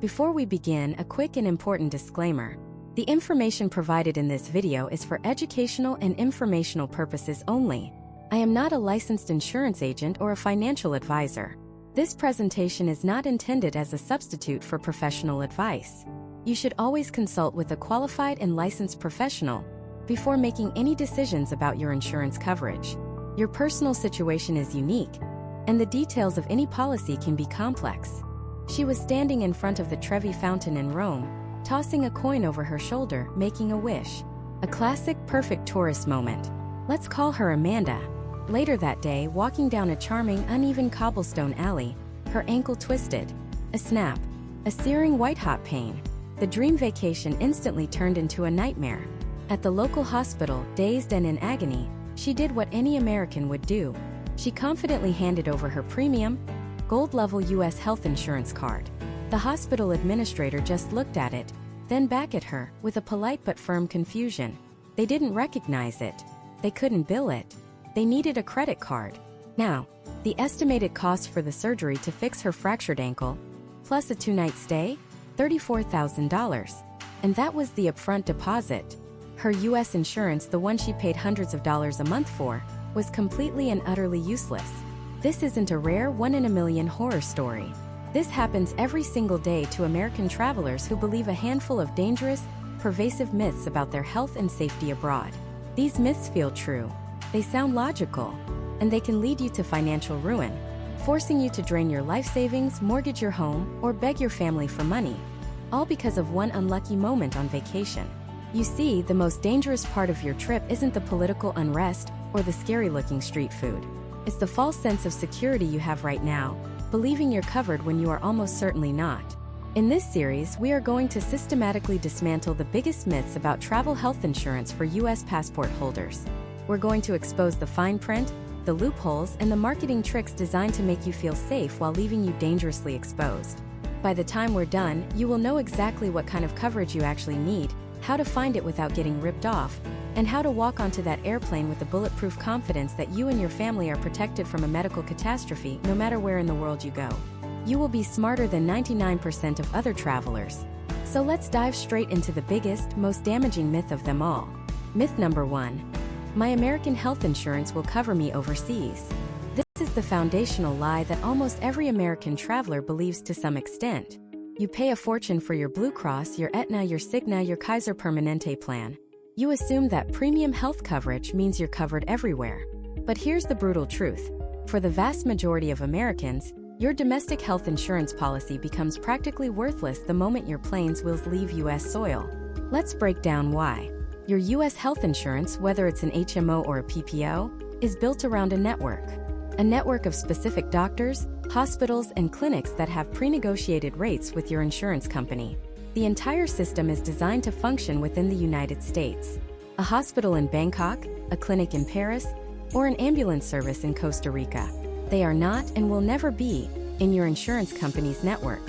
Before we begin, a quick and important disclaimer. The information provided in this video is for educational and informational purposes only. I am not a licensed insurance agent or a financial advisor. This presentation is not intended as a substitute for professional advice. You should always consult with a qualified and licensed professional before making any decisions about your insurance coverage. Your personal situation is unique, and the details of any policy can be complex. She was standing in front of the Trevi Fountain in Rome, tossing a coin over her shoulder, making a wish. A classic, perfect tourist moment. Let's call her Amanda. Later that day, walking down a charming, uneven cobblestone alley, her ankle twisted. A snap. A searing white-hot pain. The dream vacation instantly turned into a nightmare. At the local hospital, dazed and in agony, she did what any American would do. She confidently handed over her premium, gold-level U.S. health insurance card. The hospital administrator just looked at it, then back at her, with a polite but firm confusion. They didn't recognize it. They couldn't bill it. They needed a credit card. Now, the estimated cost for the surgery to fix her fractured ankle, plus a 2-night stay, $34,000. And that was the upfront deposit. Her U.S. insurance, the one she paid hundreds of dollars a month for, was completely and utterly useless. This isn't a rare one-in-a-million horror story. This happens every single day to American travelers who believe a handful of dangerous, pervasive myths about their health and safety abroad. These myths feel true. They sound logical. And they can lead you to financial ruin, forcing you to drain your life savings, mortgage your home, or beg your family for money. All because of one unlucky moment on vacation. You see, the most dangerous part of your trip isn't the political unrest or the scary-looking street food. It's the false sense of security you have right now, believing you're covered when you are almost certainly not. In this series, we are going to systematically dismantle the biggest myths about travel health insurance for U.S. passport holders. We're going to expose the fine print, the loopholes, and the marketing tricks designed to make you feel safe while leaving you dangerously exposed. By the time we're done, you will know exactly what kind of coverage you actually need, how to find it without getting ripped off, and how to walk onto that airplane with the bulletproof confidence that you and your family are protected from a medical catastrophe no matter where in the world you go. You will be smarter than 99% of other travelers. So let's dive straight into the biggest, most damaging myth of them all. Myth number 1. My American health insurance will cover me overseas. This is the foundational lie that almost every American traveler believes to some extent. You pay a fortune for your Blue Cross, your Aetna, your Cigna, your Kaiser Permanente plan. You assume that premium health coverage means you're covered everywhere. But here's the brutal truth. For the vast majority of Americans, your domestic health insurance policy becomes practically worthless the moment your plane's wheels leave U.S. soil. Let's break down why. Your U.S. health insurance, whether it's an HMO or a PPO, is built around a network. A network of specific doctors, hospitals, and clinics that have pre-negotiated rates with your insurance company. The entire system is designed to function within the United States. A hospital in Bangkok, a clinic in Paris, or an ambulance service in Costa Rica. They are not and will never be in your insurance company's network.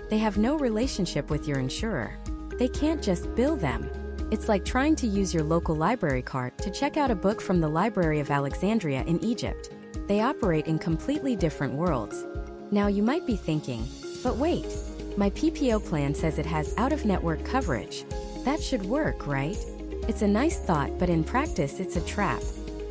They have no relationship with your insurer. They can't just bill them. It's like trying to use your local library card to check out a book from the Library of Alexandria in Egypt. They operate in completely different worlds. Now you might be thinking, but wait, my PPO plan says it has out-of-network coverage. That should work, right? It's a nice thought, but in practice it's a trap.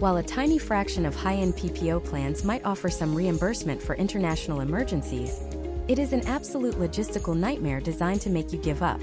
While a tiny fraction of high-end PPO plans might offer some reimbursement for international emergencies, it is an absolute logistical nightmare designed to make you give up.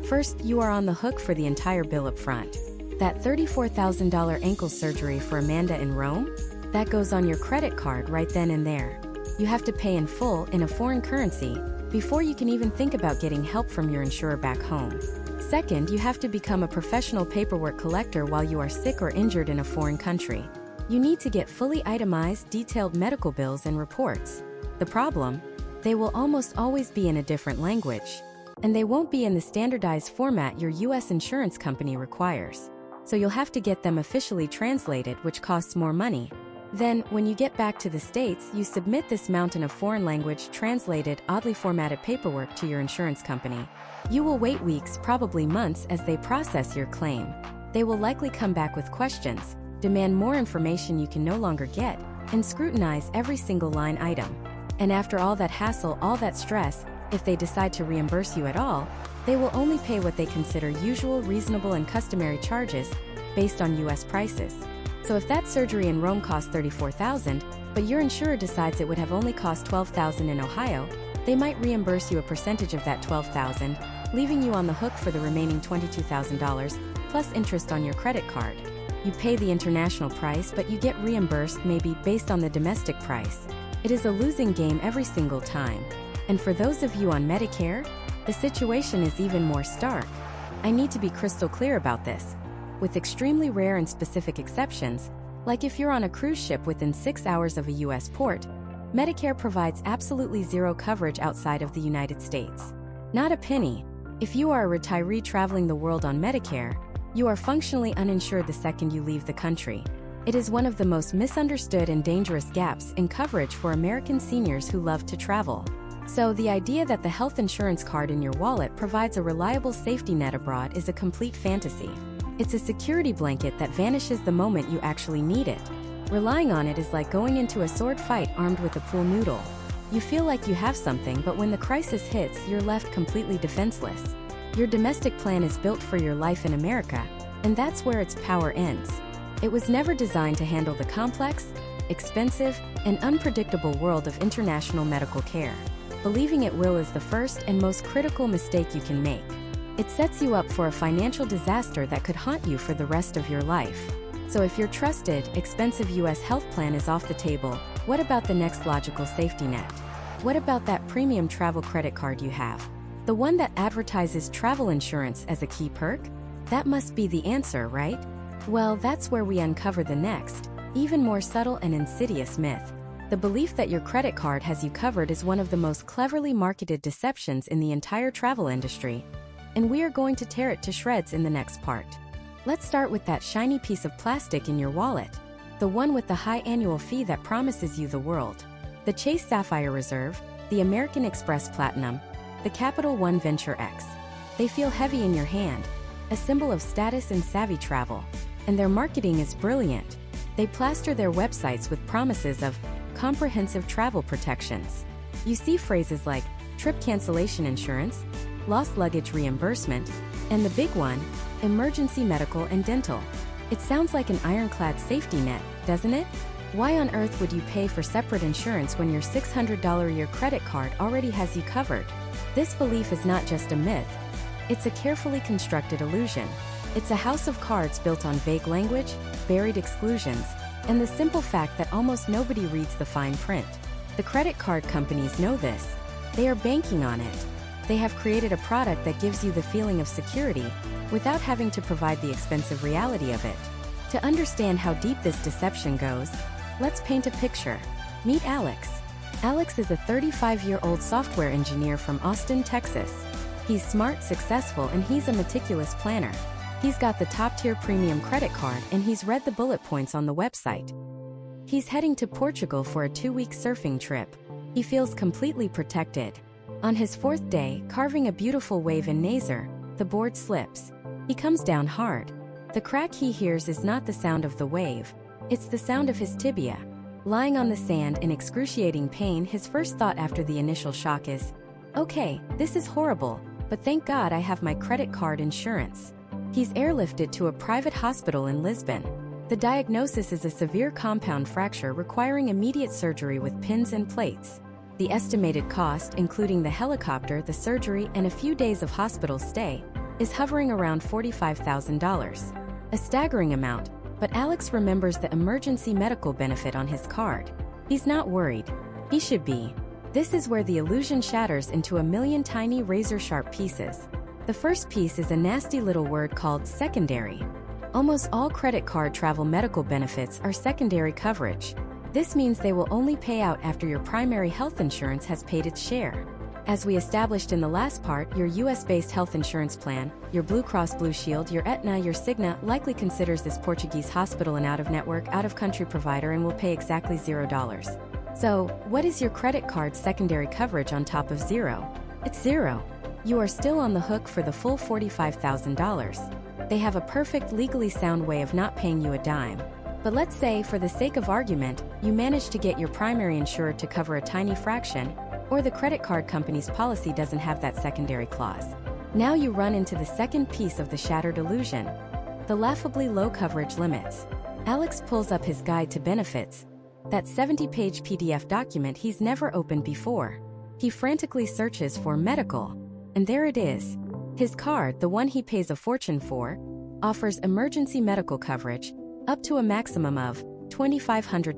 First, you are on the hook for the entire bill up front. That $34,000 ankle surgery for Amanda in Rome? That goes on your credit card right then and there. You have to pay in full in a foreign currency before you can even think about getting help from your insurer back home. Second, you have to become a professional paperwork collector while you are sick or injured in a foreign country. You need to get fully itemized, detailed medical bills and reports. The problem? They will almost always be in a different language. And they won't be in the standardized format your U.S. insurance company requires. So you'll have to get them officially translated, which costs more money. Then, when you get back to the States, you submit this mountain of foreign language translated, oddly formatted paperwork to your insurance company. You will wait weeks, probably months, as they process your claim. They will likely come back with questions, demand more information you can no longer get, and scrutinize every single line item. And after all that hassle, all that stress, If they decide to reimburse you at all, they will only pay what they consider usual, reasonable, and customary charges based on U.S. prices. So if that surgery in Rome cost $34,000, but your insurer decides it would have only cost $12,000 in Ohio, they might reimburse you a percentage of that $12,000, leaving you on the hook for the remaining $22,000, plus interest on your credit card. You pay the international price, but you get reimbursed maybe based on the domestic price. It is a losing game every single time. And for those of you on Medicare, the situation is even more stark. I need to be crystal clear about this. With extremely rare and specific exceptions, like if you're on a cruise ship within 6 hours of a U.S. port, Medicare provides absolutely zero coverage outside of the United States. Not a penny. If you are a retiree traveling the world on Medicare, you are functionally uninsured the second you leave the country. It is one of the most misunderstood and dangerous gaps in coverage for American seniors who love to travel. So the idea that the health insurance card in your wallet provides a reliable safety net abroad is a complete fantasy. It's a security blanket that vanishes the moment you actually need it. Relying on it is like going into a sword fight armed with a pool noodle. You feel like you have something, but when the crisis hits, you're left completely defenseless. Your domestic plan is built for your life in America, and that's where its power ends. It was never designed to handle the complex, expensive, and unpredictable world of international medical care. Believing it will is the first and most critical mistake you can make. It sets you up for a financial disaster that could haunt you for the rest of your life. So if your trusted, expensive U.S. health plan is off the table, what about the next logical safety net? What about that premium travel credit card you have? The one that advertises travel insurance as a key perk? That must be the answer, right? Well, that's where we uncover the next, even more subtle and insidious myth. The belief that your credit card has you covered is one of the most cleverly marketed deceptions in the entire travel industry, and we are going to tear it to shreds in the next part. Let's start with that shiny piece of plastic in your wallet, the one with the high annual fee that promises you the world. The Chase Sapphire Reserve, the American Express Platinum, the Capital One Venture X. They feel heavy in your hand, a symbol of status and savvy travel, and their marketing is brilliant. They plaster their websites with promises of comprehensive travel protections. You see phrases like trip cancellation insurance, lost luggage reimbursement, and the big one, emergency medical and dental. It sounds like an ironclad safety net, doesn't it? Why on earth would you pay for separate insurance when your $600 a year credit card already has you covered? This belief is not just a myth. It's a carefully constructed illusion. It's a house of cards built on vague language, buried exclusions, and the simple fact that almost nobody reads the fine print. The credit card companies know this. They are banking on it. They have created a product that gives you the feeling of security without having to provide the expensive reality of it. To understand how deep this deception goes, let's paint a picture. Meet Alex. Alex is a 35-year-old software engineer from Austin, Texas. He's smart, successful, and he's a meticulous planner. He's got the top-tier premium credit card, and he's read the bullet points on the website. He's heading to Portugal for a 2-week surfing trip. He feels completely protected. On his 4th day, carving a beautiful wave in Nazar, the board slips. He comes down hard. The crack he hears is not the sound of the wave. It's the sound of his tibia. Lying on the sand in excruciating pain, his first thought after the initial shock is, "Okay, this is horrible, but thank God I have my credit card insurance." He's airlifted to a private hospital in Lisbon. The diagnosis is a severe compound fracture requiring immediate surgery with pins and plates. The estimated cost, including the helicopter, the surgery, and a few days of hospital stay, is hovering around $45,000. A staggering amount, but Alex remembers the emergency medical benefit on his card. He's not worried. He should be. This is where the illusion shatters into a million tiny razor-sharp pieces. The first piece is a nasty little word called secondary. Almost all credit card travel medical benefits are secondary coverage. This means they will only pay out after your primary health insurance has paid its share. As we established in the last part, your US-based health insurance plan, your Blue Cross Blue Shield, your Aetna, your Cigna, likely considers this Portuguese hospital an out-of-network, out-of-country provider and will pay exactly $0. So, what is your credit card's secondary coverage on top of zero? It's zero. You are still on the hook for the full $45,000. They have a perfect, legally sound way of not paying you a dime. But let's say, for the sake of argument, you manage to get your primary insurer to cover a tiny fraction. Or the credit card company's policy doesn't have that secondary clause. Now you run into the second piece of the shattered illusion: the laughably low coverage limits. Alex pulls up his guide to benefits, that 70-page PDF document he's never opened before. He frantically searches for medical, and there it is. His card, the one he pays a fortune for, offers emergency medical coverage up to a maximum of $2,500.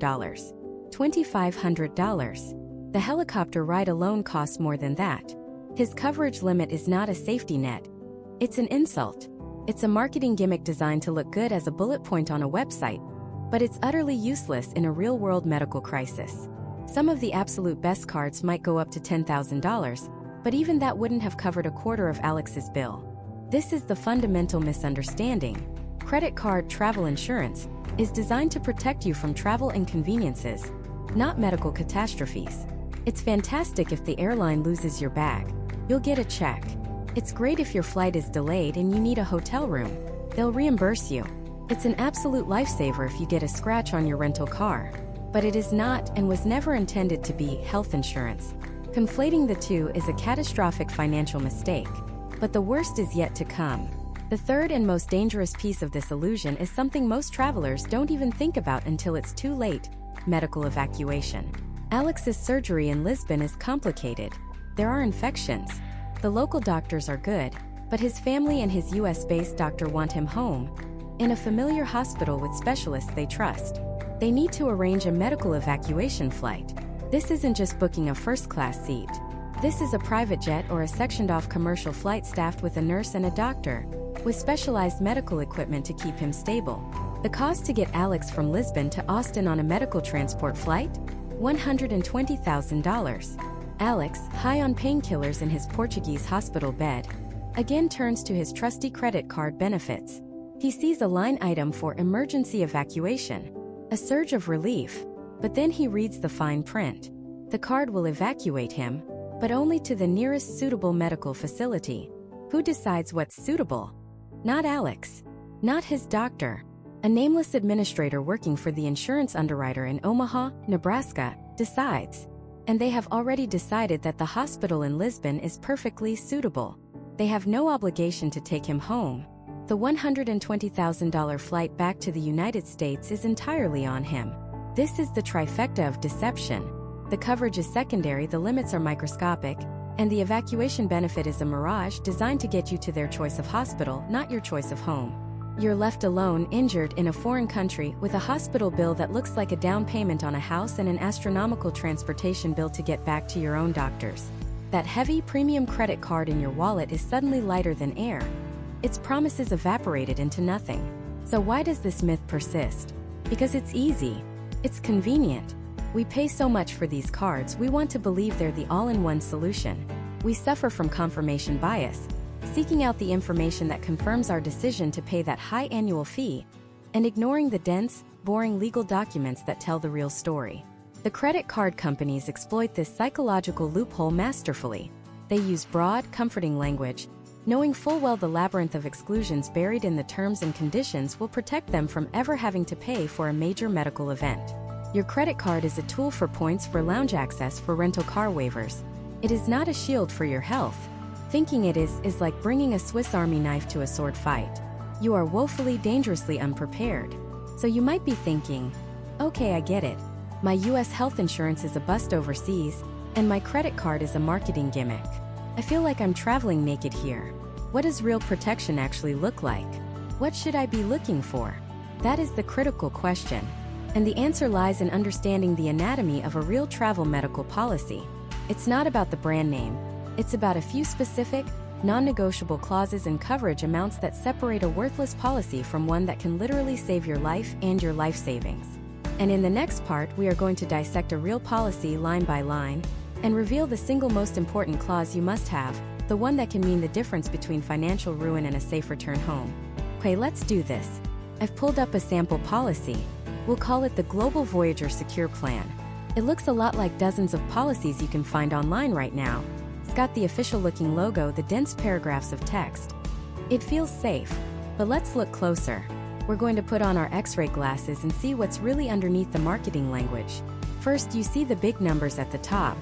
$2,500. The helicopter ride alone costs more than that. His coverage limit is not a safety net. It's an insult. It's a marketing gimmick designed to look good as a bullet point on a website, but it's utterly useless in a real-world medical crisis. Some of the absolute best cards might go up to $10,000, but even that wouldn't have covered a quarter of Alex's bill. This is the fundamental misunderstanding. Credit card travel insurance is designed to protect you from travel inconveniences, not medical catastrophes. It's fantastic if the airline loses your bag. You'll get a check. It's great if your flight is delayed and you need a hotel room. They'll reimburse you. It's an absolute lifesaver if you get a scratch on your rental car. But it is not and was never intended to be health insurance. Conflating the two is a catastrophic financial mistake. But the worst is yet to come. The third and most dangerous piece of this illusion is something most travelers don't even think about until it's too late: medical evacuation. Alex's surgery in Lisbon is complicated. There are infections. The local doctors are good, but his family and his US-based doctor want him home, in a familiar hospital with specialists they trust. They need to arrange a medical evacuation flight. This isn't just booking a first-class seat. This is a private jet or a sectioned-off commercial flight staffed with a nurse and a doctor, with specialized medical equipment to keep him stable. The cost to get Alex from Lisbon to Austin on a medical transport flight? $120,000. Alex, high on painkillers in his Portuguese hospital bed, again turns to his trusty credit card benefits. He sees a line item for emergency evacuation, a surge of relief, but then he reads the fine print. The card will evacuate him, but only to the nearest suitable medical facility. Who decides what's suitable? Not Alex. Not his doctor. A nameless administrator working for the insurance underwriter in Omaha, Nebraska, decides. And they have already decided that the hospital in Lisbon is perfectly suitable. They have no obligation to take him home. The $120,000 flight back to the United States is entirely on him. This is the trifecta of deception. The coverage is secondary, the limits are microscopic, and the evacuation benefit is a mirage designed to get you to their choice of hospital, not your choice of home. You're left alone, injured in a foreign country, with a hospital bill that looks like a down payment on a house and an astronomical transportation bill to get back to your own doctors. That heavy premium credit card in your wallet is suddenly lighter than air. Its promises evaporated into nothing. So why does this myth persist? Because it's easy. It's convenient. We pay so much for these cards, we want to believe they're the all-in-one solution. We suffer from confirmation bias, seeking out the information that confirms our decision to pay that high annual fee, and ignoring the dense, boring legal documents that tell the real story. The credit card companies exploit this psychological loophole masterfully. They use broad, comforting language, knowing full well the labyrinth of exclusions buried in the terms and conditions will protect them from ever having to pay for a major medical event. Your credit card is a tool for points, for lounge access, for rental car waivers. It is not a shield for your health. Thinking it is like bringing a Swiss Army knife to a sword fight. You are woefully, dangerously unprepared. So you might be thinking, okay, I get it. My US health insurance is a bust overseas, and my credit card is a marketing gimmick. I feel like I'm traveling naked here. What does real protection actually look like? What should I be looking for? That is the critical question. And the answer lies in understanding the anatomy of a real travel medical policy. It's not about the brand name. It's about a few specific, non-negotiable clauses and coverage amounts that separate a worthless policy from one that can literally save your life and your life savings. And in the next part, we are going to dissect a real policy line by line and reveal the single most important clause you must have, the one that can mean the difference between financial ruin and a safe return home. Okay, let's do this. I've pulled up a sample policy. We'll call it the Global Voyager Secure Plan. It looks a lot like dozens of policies you can find online right now. It's got the official-looking logo, the dense paragraphs of text. It feels safe, but let's look closer. We're going to put on our X-ray glasses and see what's really underneath the marketing language. First, you see the big numbers at the top.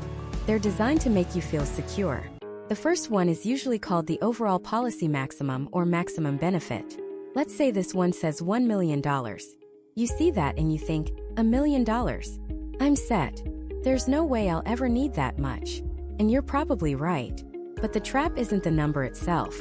They're designed to make you feel secure. The first one is usually called the overall policy maximum or maximum benefit. Let's say this one says $1 million. You see that and you think, $1 million? I'm set. There's no way I'll ever need that much. And you're probably right. But the trap isn't the number itself.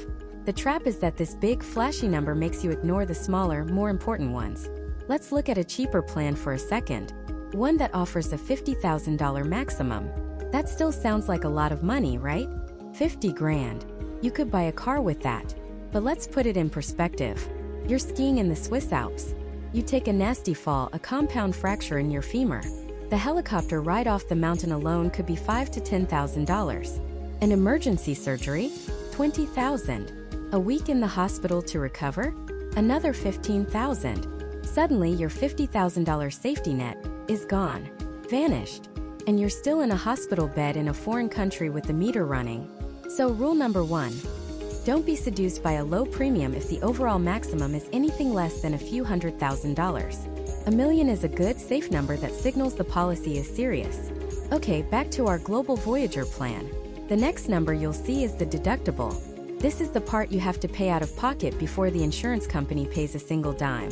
The trap is that this big, flashy number makes you ignore the smaller, more important ones. Let's look at a cheaper plan for a second. One that offers a $50,000 maximum. That still sounds like a lot of money, right? 50 grand. You could buy a car with that. But let's put it in perspective. You're skiing in the Swiss Alps. You take a nasty fall, a compound fracture in your femur. The helicopter ride off the mountain alone could be $5,000 to $10,000. An emergency surgery? $20,000. A week in the hospital to recover? Another $15,000. Suddenly your $50,000 safety net is gone. Vanished. And you're still in a hospital bed in a foreign country with the meter running. So rule number 1. Don't be seduced by a low premium if the overall maximum is anything less than a few $100,000. $1 million is a good, safe number that signals the policy is serious. Okay, back to our Global Voyager plan. The next number you'll see is the deductible. This is the part you have to pay out of pocket before the insurance company pays a single dime.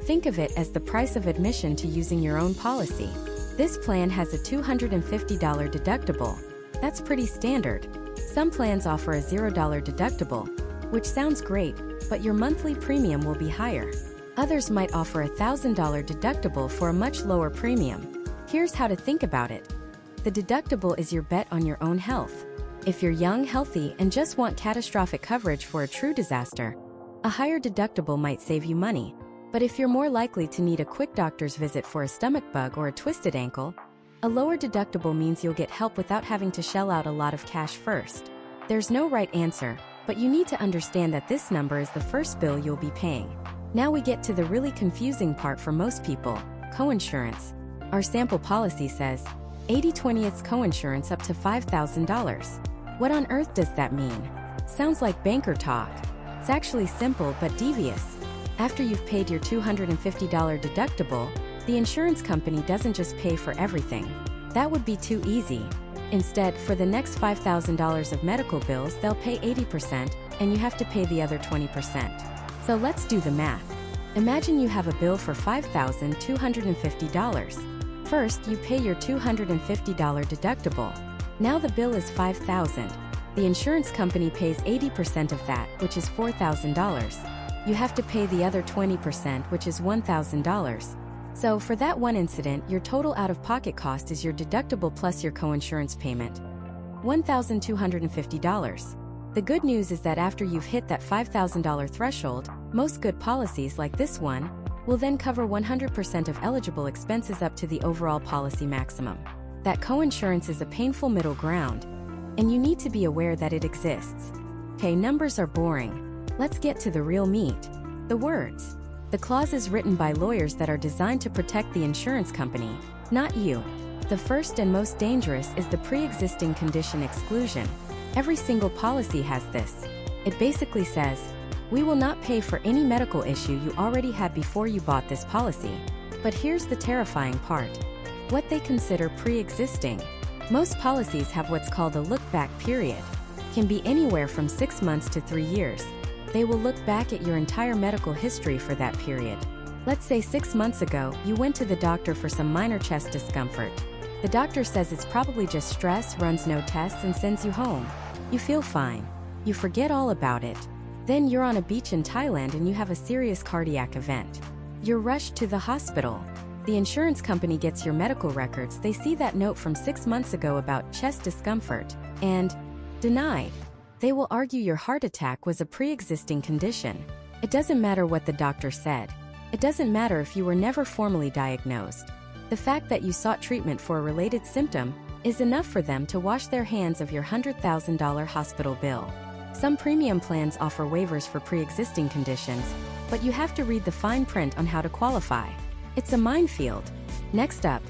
Think of it as the price of admission to using your own policy. This plan has a $250 deductible. That's pretty standard. Some plans offer a $0 deductible, which sounds great, but your monthly premium will be higher. Others might offer a $1,000 deductible for a much lower premium. Here's how to think about it. The deductible is your bet on your own health. If you're young, healthy, and just want catastrophic coverage for a true disaster, a higher deductible might save you money. But if you're more likely to need a quick doctor's visit for a stomach bug or a twisted ankle, a lower deductible means you'll get help without having to shell out a lot of cash first. There's no right answer, but you need to understand that this number is the first bill you'll be paying. Now we get to the really confusing part for most people, coinsurance. Our sample policy says, 80/20 coinsurance up to $5,000. What on earth does that mean? Sounds like banker talk. It's actually simple but devious. After you've paid your $250 deductible, the insurance company doesn't just pay for everything. That would be too easy. Instead, for the next $5,000 of medical bills, they'll pay 80%, and you have to pay the other 20%. So let's do the math. Imagine you have a bill for $5,250. First, you pay your $250 deductible. Now the bill is $5,000. The insurance company pays 80% of that, which is $4,000. You have to pay the other 20%, which is $1,000. So for that one incident, your total out-of-pocket cost is your deductible plus your coinsurance payment. $1,250. The good news is that after you've hit that $5,000 threshold, most good policies like this one will then cover 100% of eligible expenses up to the overall policy maximum. That coinsurance is a painful middle ground, and you need to be aware that it exists. Okay, numbers are boring. Let's get to the real meat. The words. The clause is written by lawyers that are designed to protect the insurance company, not you. The first and most dangerous is the pre-existing condition exclusion. Every single policy has this. It basically says, we will not pay for any medical issue you already had before you bought this policy. But here's the terrifying part. What they consider pre-existing. Most policies have what's called a look-back period. Can be anywhere from 6 months to 3 years. They will look back at your entire medical history for that period. Let's say 6 months ago, you went to the doctor for some minor chest discomfort. The doctor says it's probably just stress, runs no tests, and sends you home. You feel fine. You forget all about it. Then you're on a beach in Thailand and you have a serious cardiac event. You're rushed to the hospital. The insurance company gets your medical records. They see that note from 6 months ago about chest discomfort, and denied. They will argue your heart attack was a pre-existing condition. It doesn't matter what the doctor said. It doesn't matter if you were never formally diagnosed. The fact that you sought treatment for a related symptom is enough for them to wash their hands of your $100,000 hospital bill. Some premium plans offer waivers for pre-existing conditions, but you have to read the fine print on how to qualify. It's a minefield. Next up,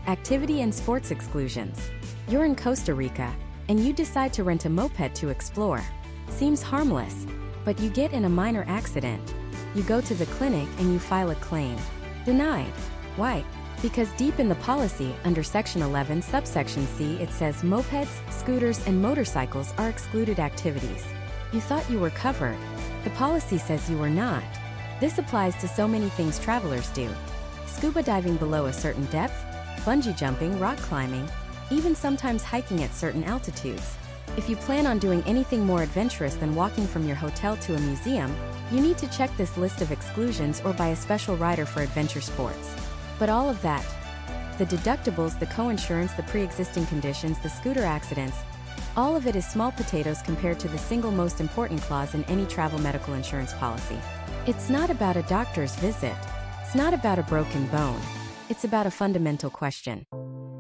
activity and sports exclusions. You're in Costa Rica, and you decide to rent a moped to explore. Seems harmless, but you get in a minor accident. You go to the clinic and you file a claim. Denied. Why? Because deep in the policy, under Section 11, subsection C, it says mopeds, scooters, and motorcycles are excluded activities. You thought you were covered. The policy says you were not. This applies to so many things travelers do. Scuba diving below a certain depth, bungee jumping, rock climbing, even sometimes hiking at certain altitudes. If you plan on doing anything more adventurous than walking from your hotel to a museum, you need to check this list of exclusions or buy a special rider for adventure sports. But all of that, the deductibles, the coinsurance, the pre-existing conditions, the scooter accidents, all of it is small potatoes compared to the single most important clause in any travel medical insurance policy. It's not about a doctor's visit. It's not about a broken bone. It's about a fundamental question.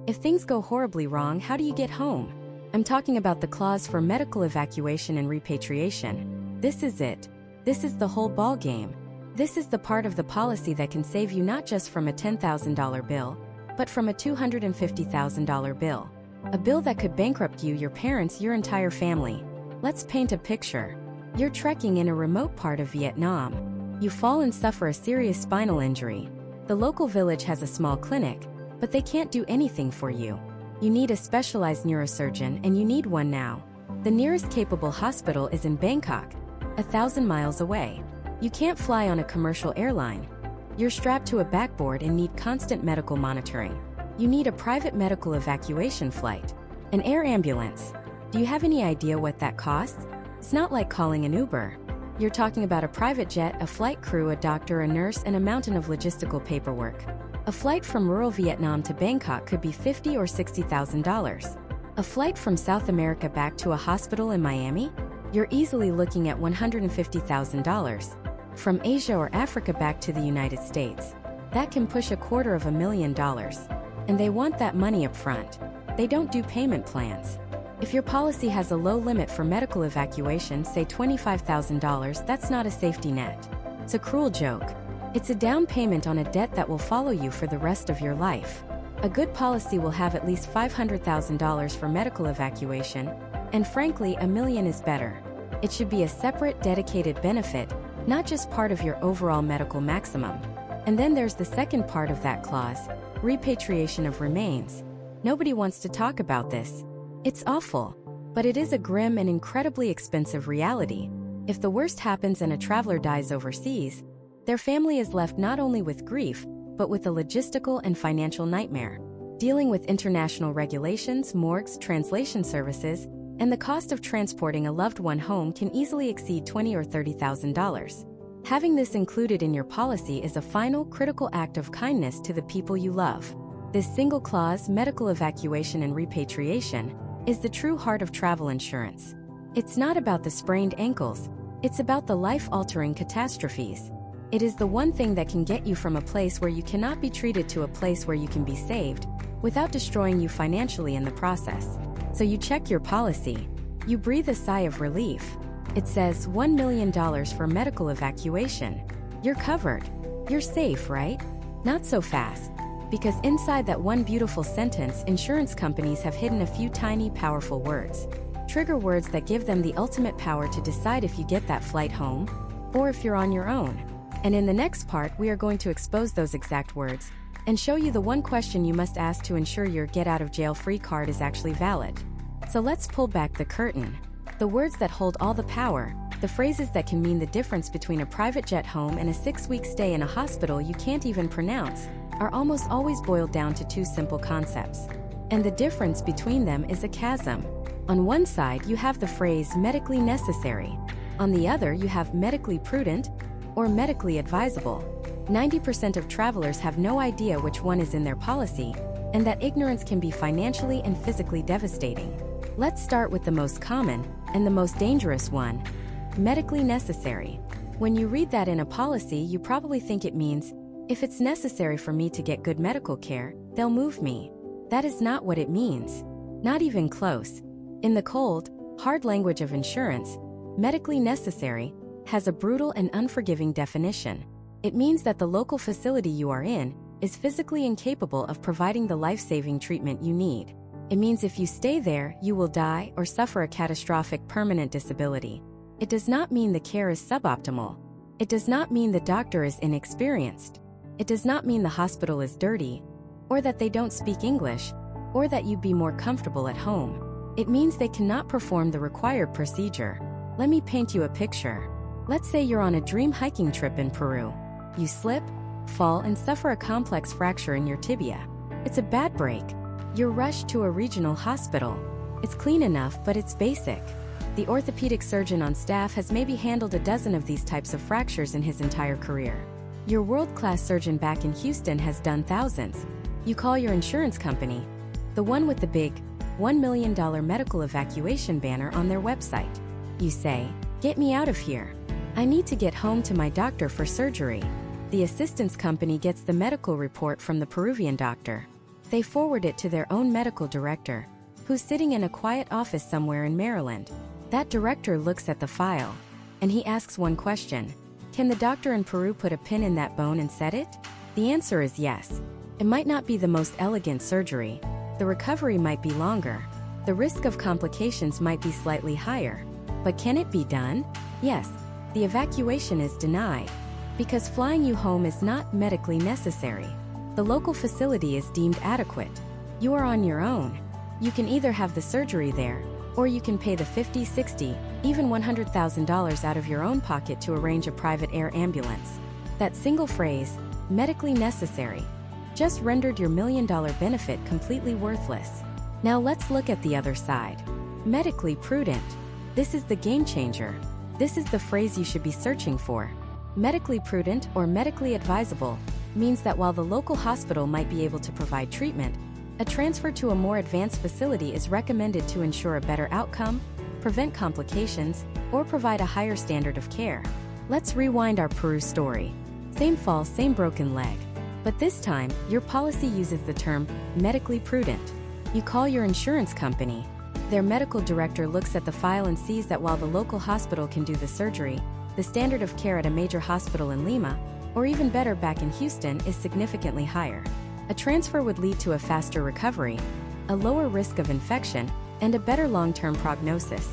If things go horribly wrong, how do you get home? I'm talking about the clause for medical evacuation and repatriation. This is it. This is the whole ball game. This is the part of the policy that can save you not just from a $10,000 bill, but from a $250,000 bill. A bill that could bankrupt you, your parents, your entire family. Let's paint a picture. You're trekking in a remote part of Vietnam. You fall and suffer a serious spinal injury. The local village has a small clinic, but they can't do anything for you. You need a specialized neurosurgeon, and you need one now. The nearest capable hospital is in Bangkok, 1,000 miles away. You can't fly on a commercial airline. You're strapped to a backboard and need constant medical monitoring. You need a private medical evacuation flight, an air ambulance. Do you have any idea what that costs? It's not like calling an Uber. You're talking about a private jet, a flight crew, a doctor, a nurse, and a mountain of logistical paperwork. A flight from rural Vietnam to Bangkok could be $50,000 or $60,000. A flight from South America back to a hospital in Miami? You're easily looking at $150,000. From Asia or Africa back to the United States, that can push $250,000. And they want that money up front. They don't do payment plans. If your policy has a low limit for medical evacuation, say $25,000, that's not a safety net. It's a cruel joke. It's a down payment on a debt that will follow you for the rest of your life. A good policy will have at least $500,000 for medical evacuation, and frankly, $1 million is better. It should be a separate, dedicated benefit, not just part of your overall medical maximum. And then there's the second part of that clause, repatriation of remains. Nobody wants to talk about this. It's awful, but it is a grim and incredibly expensive reality. If the worst happens and a traveler dies overseas, their family is left not only with grief, but with a logistical and financial nightmare. Dealing with international regulations, morgues, translation services, and the cost of transporting a loved one home can easily exceed $20,000 or $30,000. Having this included in your policy is a final, critical act of kindness to the people you love. This single clause, medical evacuation and repatriation, is the true heart of travel insurance. It's not about the sprained ankles, it's about the life-altering catastrophes. It is the one thing that can get you from a place where you cannot be treated to a place where you can be saved, without destroying you financially in the process. So you check your policy. You breathe a sigh of relief. It says $1 million for medical evacuation. You're covered. You're safe, right? Not so fast. Because inside that one beautiful sentence, insurance companies have hidden a few tiny, powerful words. Trigger words that give them the ultimate power to decide if you get that flight home, or if you're on your own. And in the next part, we are going to expose those exact words, and show you the one question you must ask to ensure your get-out-of-jail-free card is actually valid. So let's pull back the curtain. The words that hold all the power, the phrases that can mean the difference between a private jet home and a 6-week stay in a hospital you can't even pronounce, are almost always boiled down to two simple concepts. And the difference between them is a chasm. On one side, you have the phrase medically necessary. On the other, you have medically prudent or medically advisable. 90% of travelers have no idea which one is in their policy, and that ignorance can be financially and physically devastating. Let's start with the most common and the most dangerous one, medically necessary. When you read that in a policy, you probably think it means, if it's necessary for me to get good medical care, they'll move me. That is not what it means. Not even close. In the cold, hard language of insurance, medically necessary has a brutal and unforgiving definition. It means that the local facility you are in is physically incapable of providing the life-saving treatment you need. It means if you stay there, you will die or suffer a catastrophic permanent disability. It does not mean the care is suboptimal. It does not mean the doctor is inexperienced. It does not mean the hospital is dirty. or that they don't speak English, or that you'd be more comfortable at home. It means they cannot perform the required procedure. Let me paint you a picture. Let's say you're on a dream hiking trip in Peru. You slip, fall, and suffer a complex fracture in your tibia. It's a bad break. You're rushed to a regional hospital. It's clean enough, but it's basic. The orthopedic surgeon on staff has maybe handled a dozen of these types of fractures in his entire career. Your world-class surgeon back in Houston has done thousands. You call your insurance company, the one with the big $1 million medical evacuation banner on their website. You say, "Get me out of here. I need to get home to my doctor for surgery." The assistance company gets the medical report from the Peruvian doctor. They forward it to their own medical director, who's sitting in a quiet office somewhere in Maryland. That director looks at the file, and he asks one question. Can the doctor in Peru put a pin in that bone and set it? The answer is yes. It might not be the most elegant surgery. The recovery might be longer. The risk of complications might be slightly higher. But can it be done? Yes. The evacuation is denied, because flying you home is not medically necessary. The local facility is deemed adequate. You are on your own. You can either have the surgery there, or you can pay the $50, $60, even $100,000 out of your own pocket to arrange a private air ambulance. That single phrase, medically necessary, just rendered your $1 million benefit completely worthless. Now let's look at the other side. Medically prudent. This is the game changer. This is the phrase you should be searching for. Medically prudent or medically advisable means that while the local hospital might be able to provide treatment, a transfer to a more advanced facility is recommended to ensure a better outcome, prevent complications, or provide a higher standard of care. Let's rewind our Peru story. Same fall, same broken leg. But this time, your policy uses the term medically prudent. You call your insurance company. Their medical director looks at the file and sees that while the local hospital can do the surgery, the standard of care at a major hospital in Lima, or even better back in Houston, is significantly higher. A transfer would lead to a faster recovery, a lower risk of infection, and a better long-term prognosis.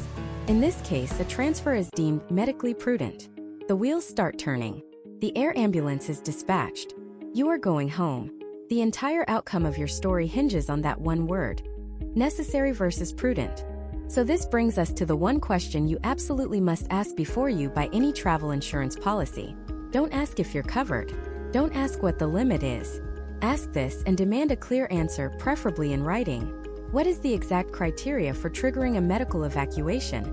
In this case, a transfer is deemed medically prudent. The wheels start turning. The air ambulance is dispatched. You are going home. The entire outcome of your story hinges on that one word: necessary versus prudent. So this brings us to the one question you absolutely must ask before you buy any travel insurance policy. Don't ask if you're covered. Don't ask what the limit is. Ask this and demand a clear answer, preferably in writing. What is the exact criteria for triggering a medical evacuation?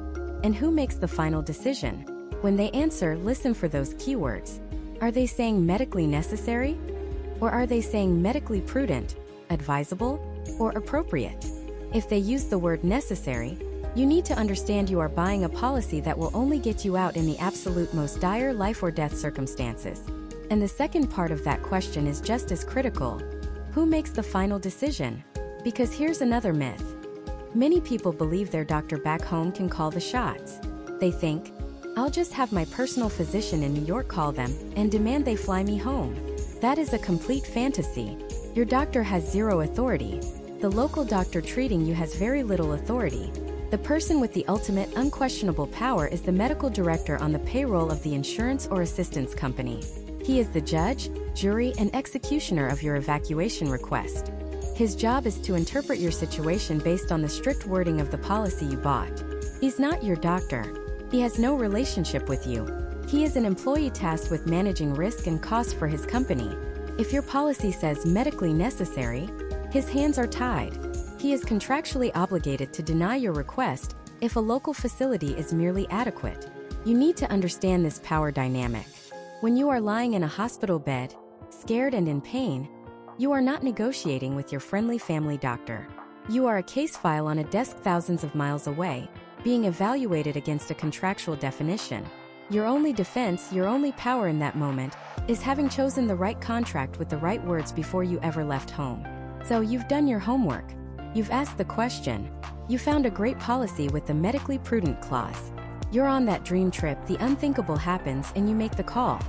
And who makes the final decision? When they answer, listen for those keywords. Are they saying medically necessary? Or are they saying medically prudent, advisable, or appropriate? If they use the word necessary, you need to understand you are buying a policy that will only get you out in the absolute most dire life or death circumstances. And the second part of that question is just as critical. Who makes the final decision? Because here's another myth. Many people believe their doctor back home can call the shots. They think, I'll just have my personal physician in New York call them and demand they fly me home. That is a complete fantasy. Your doctor has zero authority. The local doctor treating you has very little authority. The person with the ultimate, unquestionable power is the medical director on the payroll of the insurance or assistance company. He is the judge, jury, and executioner of your evacuation request. His job is to interpret your situation based on the strict wording of the policy you bought. He's not your doctor. He has no relationship with you. He is an employee tasked with managing risk and costs for his company. If your policy says medically necessary, his hands are tied. He is contractually obligated to deny your request if a local facility is merely adequate. You need to understand this power dynamic. When you are lying in a hospital bed, scared and in pain, you are not negotiating with your friendly family doctor. You are a case file on a desk thousands of miles away, being evaluated against a contractual definition. Your only defense, your only power in that moment, is having chosen the right contract with the right words before you ever left home. So you've done your homework. You've asked the question. You found a great policy with the medically prudent clause. You're on that dream trip, the unthinkable happens, and you make the call.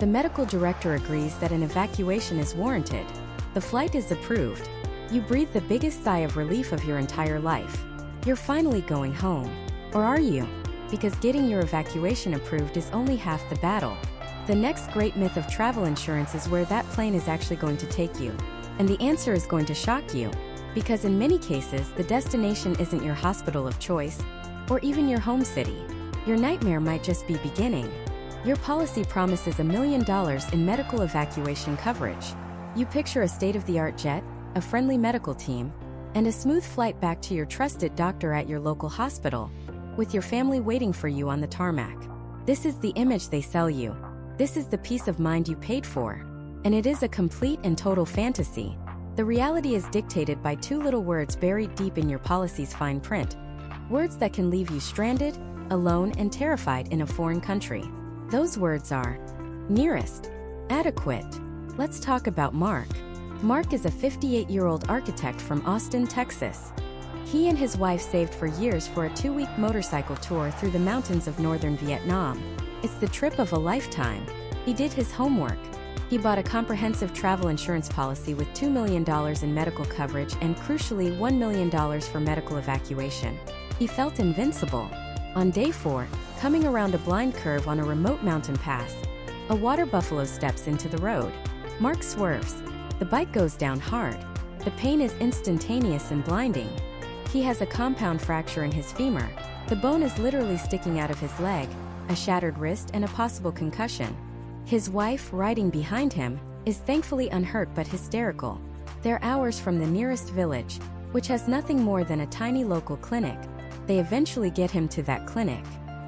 The medical director agrees that an evacuation is warranted. The flight is approved. You breathe the biggest sigh of relief of your entire life. You're finally going home. Or are you? Because getting your evacuation approved is only half the battle. The next great myth of travel insurance is where that plane is actually going to take you. And the answer is going to shock you, because in many cases, the destination isn't your hospital of choice, or even your home city. Your nightmare might just be beginning. Your policy promises $1 million in medical evacuation coverage. You picture a state-of-the-art jet, a friendly medical team, and a smooth flight back to your trusted doctor at your local hospital, with your family waiting for you on the tarmac. This is the image they sell you. This is the peace of mind you paid for. And it is a complete and total fantasy. The reality is dictated by two little words buried deep in your policy's fine print. Words that can leave you stranded, alone, and terrified in a foreign country. Those words are nearest, adequate. Let's talk about Mark. Mark is a 58-year-old architect from Austin, Texas. He and his wife saved for years for a 2-week motorcycle tour through the mountains of northern Vietnam. It's the trip of a lifetime. He did his homework. He bought a comprehensive travel insurance policy with $2 million in medical coverage and, crucially, $1 million for medical evacuation. He felt invincible. On day 4, coming around a blind curve on a remote mountain pass, a water buffalo steps into the road. Mark swerves. The bike goes down hard. The pain is instantaneous and blinding. He has a compound fracture in his femur. The bone is literally sticking out of his leg, a shattered wrist, and a possible concussion. His wife, riding behind him, is thankfully unhurt but hysterical. They're hours from the nearest village, which has nothing more than a tiny local clinic. They eventually get him to that clinic.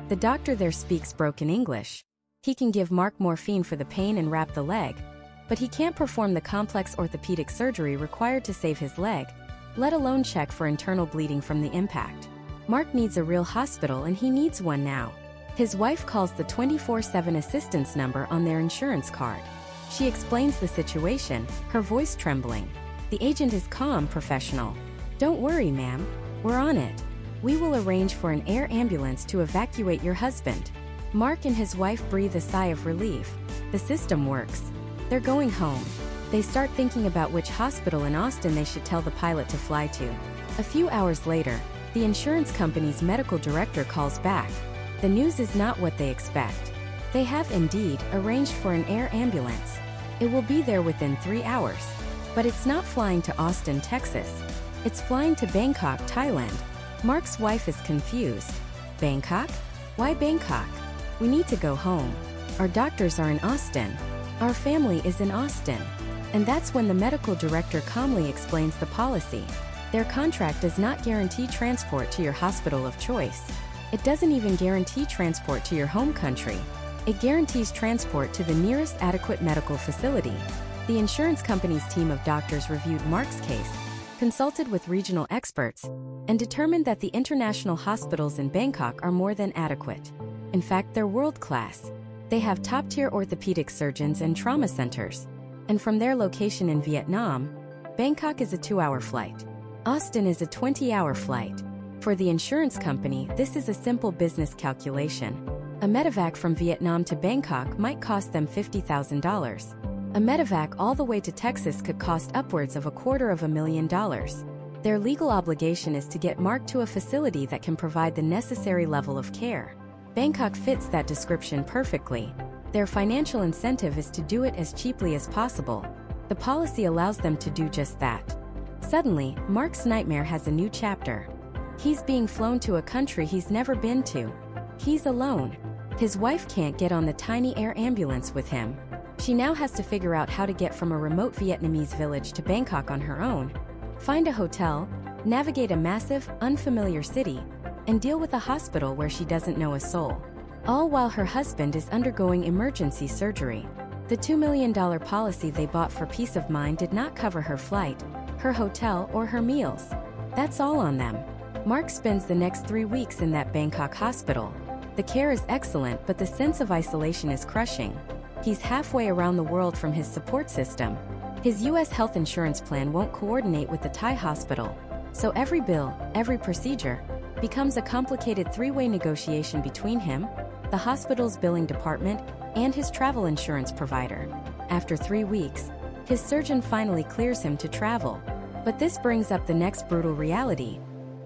The doctor there speaks broken English. He can give Mark morphine for the pain and wrap the leg, but he can't perform the complex orthopedic surgery required to save his leg, let alone check for internal bleeding from the impact. Mark needs a real hospital, and he needs one now. His wife calls the 24/7 assistance number on their insurance card. She explains the situation, her voice trembling. The agent is calm, professional. "Don't worry, ma'am. We're on it. We will arrange for an air ambulance to evacuate your husband." Mark and his wife breathe a sigh of relief. The system works. They're going home. They start thinking about which hospital in Austin they should tell the pilot to fly to. A few hours later, the insurance company's medical director calls back. The news is not what they expect. They have indeed arranged for an air ambulance. It will be there within 3 hours. But it's not flying to Austin, Texas. It's flying to Bangkok, Thailand. Mark's wife is confused. Bangkok? Why Bangkok? We need to go home. Our doctors are in Austin. Our family is in Austin. And that's when the medical director calmly explains the policy. Their contract does not guarantee transport to your hospital of choice. It doesn't even guarantee transport to your home country. It guarantees transport to the nearest adequate medical facility. The insurance company's team of doctors reviewed Mark's case, consulted with regional experts, and determined that the international hospitals in Bangkok are more than adequate. In fact, they're world-class. They have top-tier orthopedic surgeons and trauma centers. And from their location in Vietnam, Bangkok is a 2-hour flight. Austin is a 20-hour flight. For the insurance company, this is a simple business calculation. A medevac from Vietnam to Bangkok might cost them $50,000. A medevac all the way to Texas could cost upwards of $250,000. Their legal obligation is to get Mark to a facility that can provide the necessary level of care. Bangkok fits that description perfectly. Their financial incentive is to do it as cheaply as possible. The policy allows them to do just that. Suddenly, Mark's nightmare has a new chapter. He's being flown to a country he's never been to. He's alone. His wife can't get on the tiny air ambulance with him. She now has to figure out how to get from a remote Vietnamese village to Bangkok on her own, find a hotel, navigate a massive, unfamiliar city, and deal with a hospital where she doesn't know a soul. All while her husband is undergoing emergency surgery. The $2 million policy they bought for peace of mind did not cover her flight, her hotel, or her meals. That's all on them. Mark spends the next 3 weeks in that Bangkok hospital. The care is excellent, but the sense of isolation is crushing. He's halfway around the world from his support system. His U.S. health insurance plan won't coordinate with the Thai hospital, so every bill, every procedure, becomes a complicated 3-way negotiation between him, the hospital's billing department, and his travel insurance provider. After 3 weeks, his surgeon finally clears him to travel. But this brings up the next brutal reality: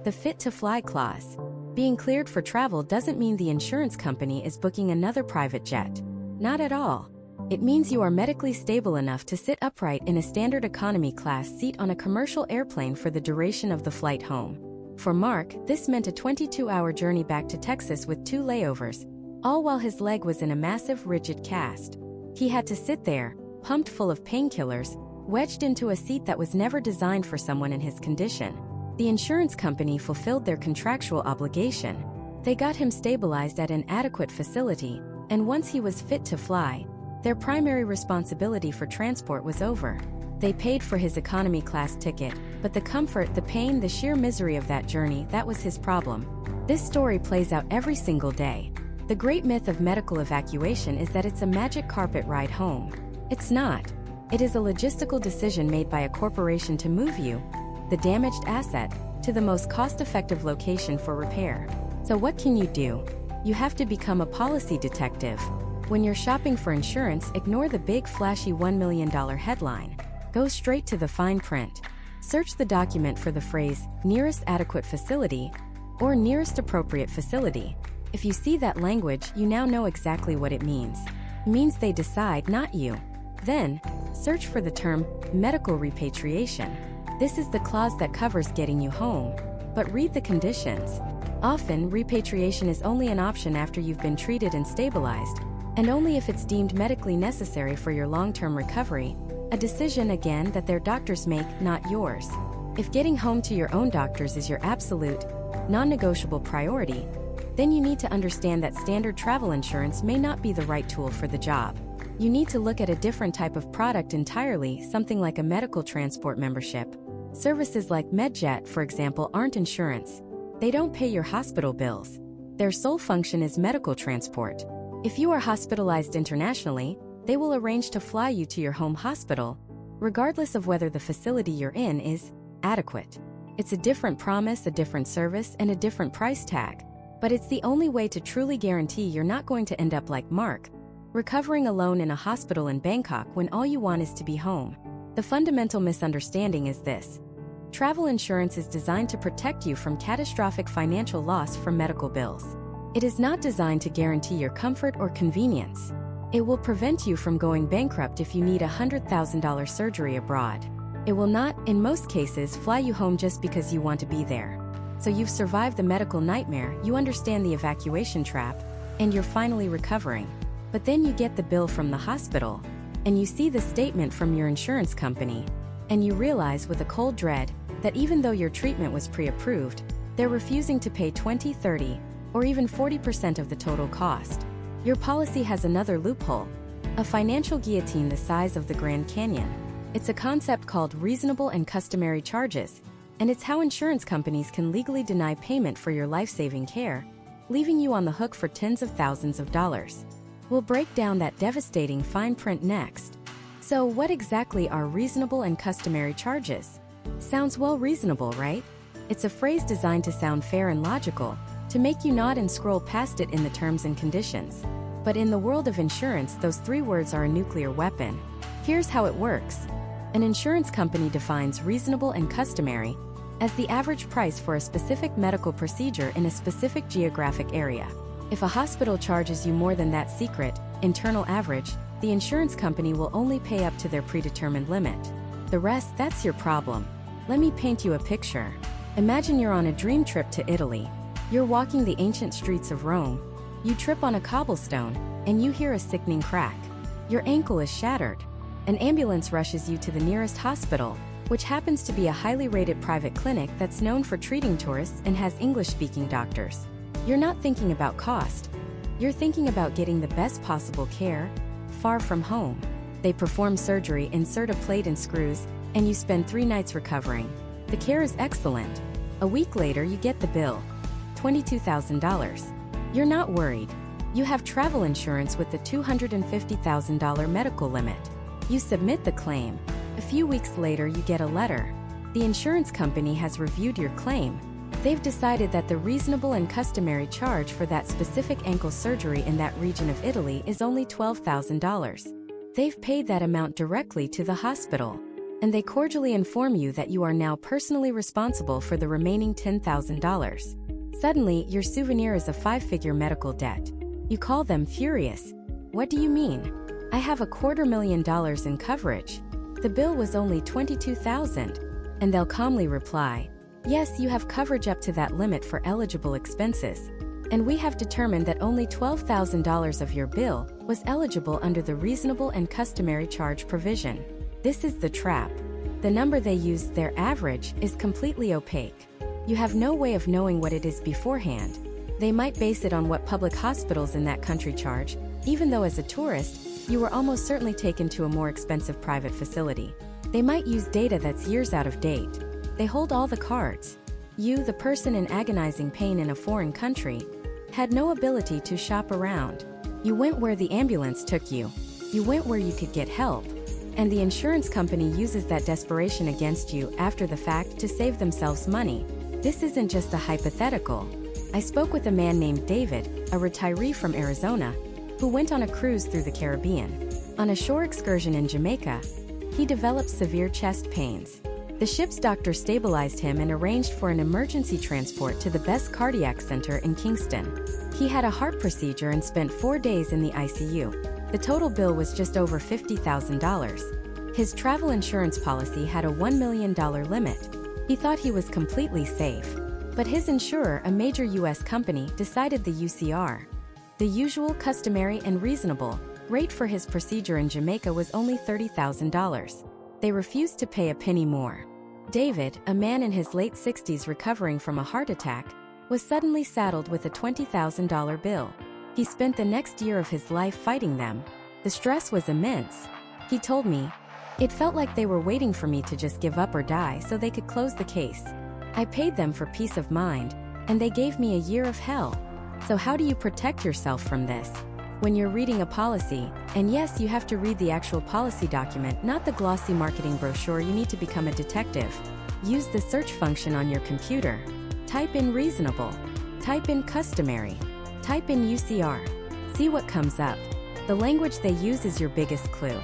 the fit-to-fly clause. Being cleared for travel doesn't mean the insurance company is booking another private jet. Not at all. It means you are medically stable enough to sit upright in a standard economy class seat on a commercial airplane for the duration of the flight home. For Mark, this meant a 22-hour journey back to Texas with 2 layovers, all while his leg was in a massive rigid cast. He had to sit there, pumped full of painkillers, wedged into a seat that was never designed for someone in his condition. The insurance company fulfilled their contractual obligation. They got him stabilized at an adequate facility, and once he was fit to fly, their primary responsibility for transport was over. They paid for his economy class ticket, but the comfort, the pain, the sheer misery of that journey, that was his problem. This story plays out every single day. The great myth of medical evacuation is that it's a magic carpet ride home. It's not. It is a logistical decision made by a corporation to move you, the damaged asset, to the most cost-effective location for repair. So what can you do? You have to become a policy detective. When you're shopping for insurance, ignore the big flashy $1 million headline. Go straight to the fine print. Search the document for the phrase, nearest adequate facility, or nearest appropriate facility. If you see that language, you now know exactly what it means. It means they decide, not you. Then, search for the term, medical repatriation. This is the clause that covers getting you home. But read the conditions. Often, repatriation is only an option after you've been treated and stabilized, and only if it's deemed medically necessary for your long-term recovery, a decision again that their doctors make, not yours. If getting home to your own doctors is your absolute, non-negotiable priority, then you need to understand that standard travel insurance may not be the right tool for the job. You need to look at a different type of product entirely, something like a medical transport membership. Services like MedJet, for example, aren't insurance. They don't pay your hospital bills. Their sole function is medical transport. If you are hospitalized internationally, they will arrange to fly you to your home hospital, regardless of whether the facility you're in is adequate. It's a different promise, a different service, and a different price tag. But it's the only way to truly guarantee you're not going to end up like Mark, recovering alone in a hospital in Bangkok when all you want is to be home. The fundamental misunderstanding is this. Travel insurance is designed to protect you from catastrophic financial loss from medical bills. It is not designed to guarantee your comfort or convenience. It will prevent you from going bankrupt if you need a $100,000 surgery abroad. It will not, in most cases, fly you home just because you want to be there. So you've survived the medical nightmare, you understand the evacuation trap, and you're finally recovering. But then you get the bill from the hospital, and you see the statement from your insurance company, and you realize with a cold dread that even though your treatment was pre-approved, they're refusing to pay 20, 30, or even 40% of the total cost. Your policy has another loophole, a financial guillotine the size of the Grand Canyon. It's a concept called reasonable and customary charges, and it's how insurance companies can legally deny payment for your life-saving care, leaving you on the hook for tens of thousands of dollars. We'll break down that devastating fine print next. So what exactly are reasonable and customary charges? Sounds well reasonable, right? It's a phrase designed to sound fair and logical, to make you nod and scroll past it in the terms and conditions. But in the world of insurance, those 3 words are a nuclear weapon. Here's how it works. An insurance company defines reasonable and customary as the average price for a specific medical procedure in a specific geographic area. If a hospital charges you more than that secret, internal average, the insurance company will only pay up to their predetermined limit. The rest, that's your problem. Let me paint you a picture. Imagine you're on a dream trip to Italy. You're walking the ancient streets of Rome. You trip on a cobblestone, and you hear a sickening crack. Your ankle is shattered. An ambulance rushes you to the nearest hospital, which happens to be a highly rated private clinic that's known for treating tourists and has English-speaking doctors. You're not thinking about cost. You're thinking about getting the best possible care, far from home. They perform surgery, insert a plate and screws, and you spend 3 nights recovering. The care is excellent. A week later, you get the bill. $22,000. You're not worried. You have travel insurance with the $250,000 medical limit. You submit the claim. A few weeks later, you get a letter. The insurance company has reviewed your claim. They've decided that the reasonable and customary charge for that specific ankle surgery in that region of Italy is only $12,000. They've paid that amount directly to the hospital, and they cordially inform you that you are now personally responsible for the remaining $10,000. Suddenly, your souvenir is a 5-figure medical debt. You call them furious. What do you mean? I have $250,000 in coverage. The bill was only $22,000. And they'll calmly reply, yes, you have coverage up to that limit for eligible expenses. And we have determined that only $12,000 of your bill was eligible under the reasonable and customary charge provision. This is the trap. The number they use, their average, is completely opaque. You have no way of knowing what it is beforehand. They might base it on what public hospitals in that country charge, even though as a tourist, you were almost certainly taken to a more expensive private facility. They might use data that's years out of date. They hold all the cards. You, the person in agonizing pain in a foreign country, had no ability to shop around. You went where the ambulance took you. You went where you could get help. And the insurance company uses that desperation against you after the fact to save themselves money. This isn't just a hypothetical. I spoke with a man named David, a retiree from Arizona, who went on a cruise through the Caribbean. On a shore excursion in Jamaica, he developed severe chest pains. The ship's doctor stabilized him and arranged for an emergency transport to the best cardiac center in Kingston. He had a heart procedure and spent 4 days in the ICU. The total bill was just over $50,000. His travel insurance policy had a $1 million limit. He thought he was completely safe. But his insurer, a major U.S. company, decided the UCR, the usual, customary, and reasonable, rate for his procedure in Jamaica was only $30,000. They refused to pay a penny more. David, a man in his late 60s recovering from a heart attack, was suddenly saddled with a $20,000 bill. He spent the next year of his life fighting them. The stress was immense. He told me, it felt like they were waiting for me to just give up or die so they could close the case. I paid them for peace of mind, and they gave me a year of hell. So how do you protect yourself from this? When you're reading a policy, and yes, you have to read the actual policy document, not the glossy marketing brochure, you need to become a detective. Use the search function on your computer. Type in reasonable. Type in customary. Type in UCR. See what comes up. The language they use is your biggest clue.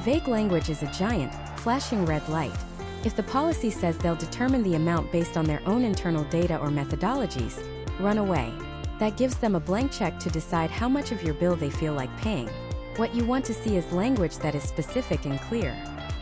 Vague language is a giant, flashing red light. If the policy says they'll determine the amount based on their own internal data or methodologies, run away. That gives them a blank check to decide how much of your bill they feel like paying. What you want to see is language that is specific and clear.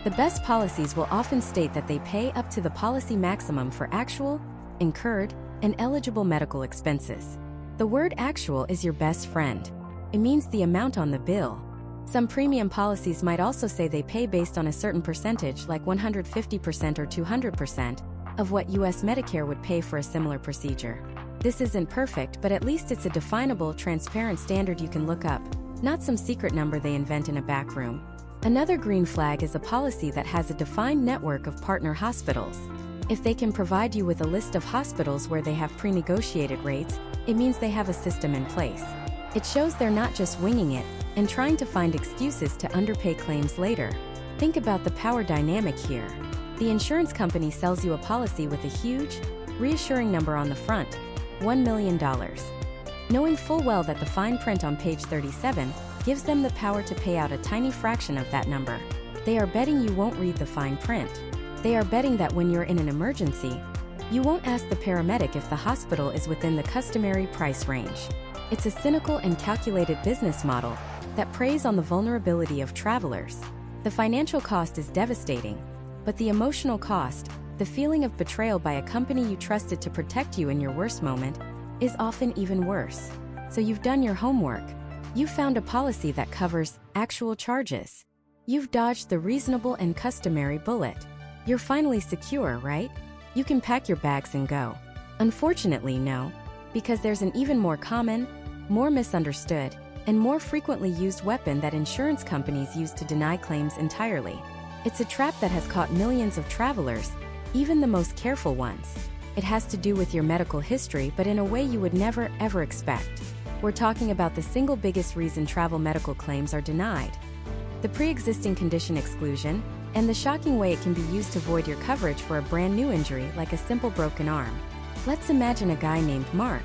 The best policies will often state that they pay up to the policy maximum for actual, incurred, and eligible medical expenses. The word actual is your best friend. It means the amount on the bill. Some premium policies might also say they pay based on a certain percentage, like 150% or 200%, of what US Medicare would pay for a similar procedure. This isn't perfect, but at least it's a definable, transparent standard you can look up, not some secret number they invent in a back room. Another green flag is a policy that has a defined network of partner hospitals. If they can provide you with a list of hospitals where they have pre-negotiated rates, it means they have a system in place. It shows they're not just winging it and trying to find excuses to underpay claims later. Think about the power dynamic here. The insurance company sells you a policy with a huge, reassuring number on the front, $1 million. Knowing full well that the fine print on page 37 gives them the power to pay out a tiny fraction of that number. They are betting you won't read the fine print. They are betting that when you're in an emergency, you won't ask the paramedic if the hospital is within the customary price range. It's a cynical and calculated business model that preys on the vulnerability of travelers. The financial cost is devastating, but the emotional cost, the feeling of betrayal by a company you trusted to protect you in your worst moment, is often even worse. So you've done your homework. You've found a policy that covers actual charges. You've dodged the reasonable and customary bullet. You're finally secure, right? You can pack your bags and go. Unfortunately, no, because there's an even more common, more misunderstood, and more frequently used weapon that insurance companies use to deny claims entirely. It's a trap that has caught millions of travelers, even the most careful ones. It has to do with your medical history, but in a way you would never, ever expect. We're talking about the single biggest reason travel medical claims are denied: the pre-existing condition exclusion, and the shocking way it can be used to void your coverage for a brand new injury like a simple broken arm. Let's imagine a guy named Mark.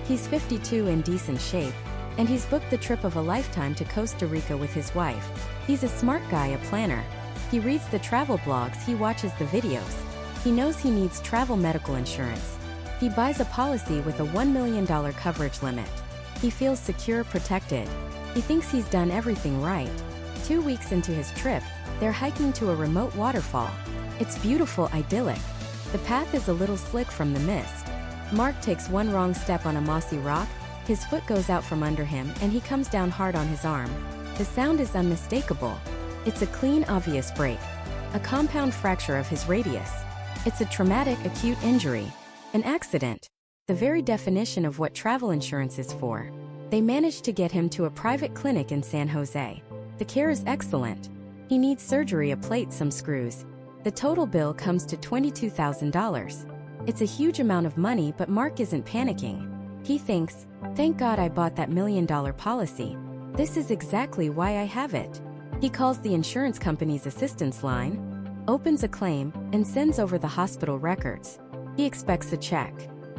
He's 52, in decent shape, and he's booked the trip of a lifetime to Costa Rica with his wife. He's a smart guy, a planner. He reads the travel blogs, he watches the videos. He knows he needs travel medical insurance. He buys a policy with a $1 million coverage limit. He feels secure, protected. He thinks he's done everything right. 2 weeks into his trip, they're hiking to a remote waterfall. It's beautiful, idyllic. The path is a little slick from the mist. Mark takes one wrong step on a mossy rock, his foot goes out from under him and he comes down hard on his arm. The sound is unmistakable. It's a clean, obvious break. A compound fracture of his radius. It's a traumatic, acute injury. An accident. The very definition of what travel insurance is for. They managed to get him to a private clinic in San Jose. The care is excellent. He needs surgery, a plate, some screws. The total bill comes to $22,000. It's a huge amount of money, but Mark isn't panicking. He thinks, thank God I bought that $1 million policy. This is exactly why I have it. He calls the insurance company's assistance line, opens a claim, and sends over the hospital records. He expects a check.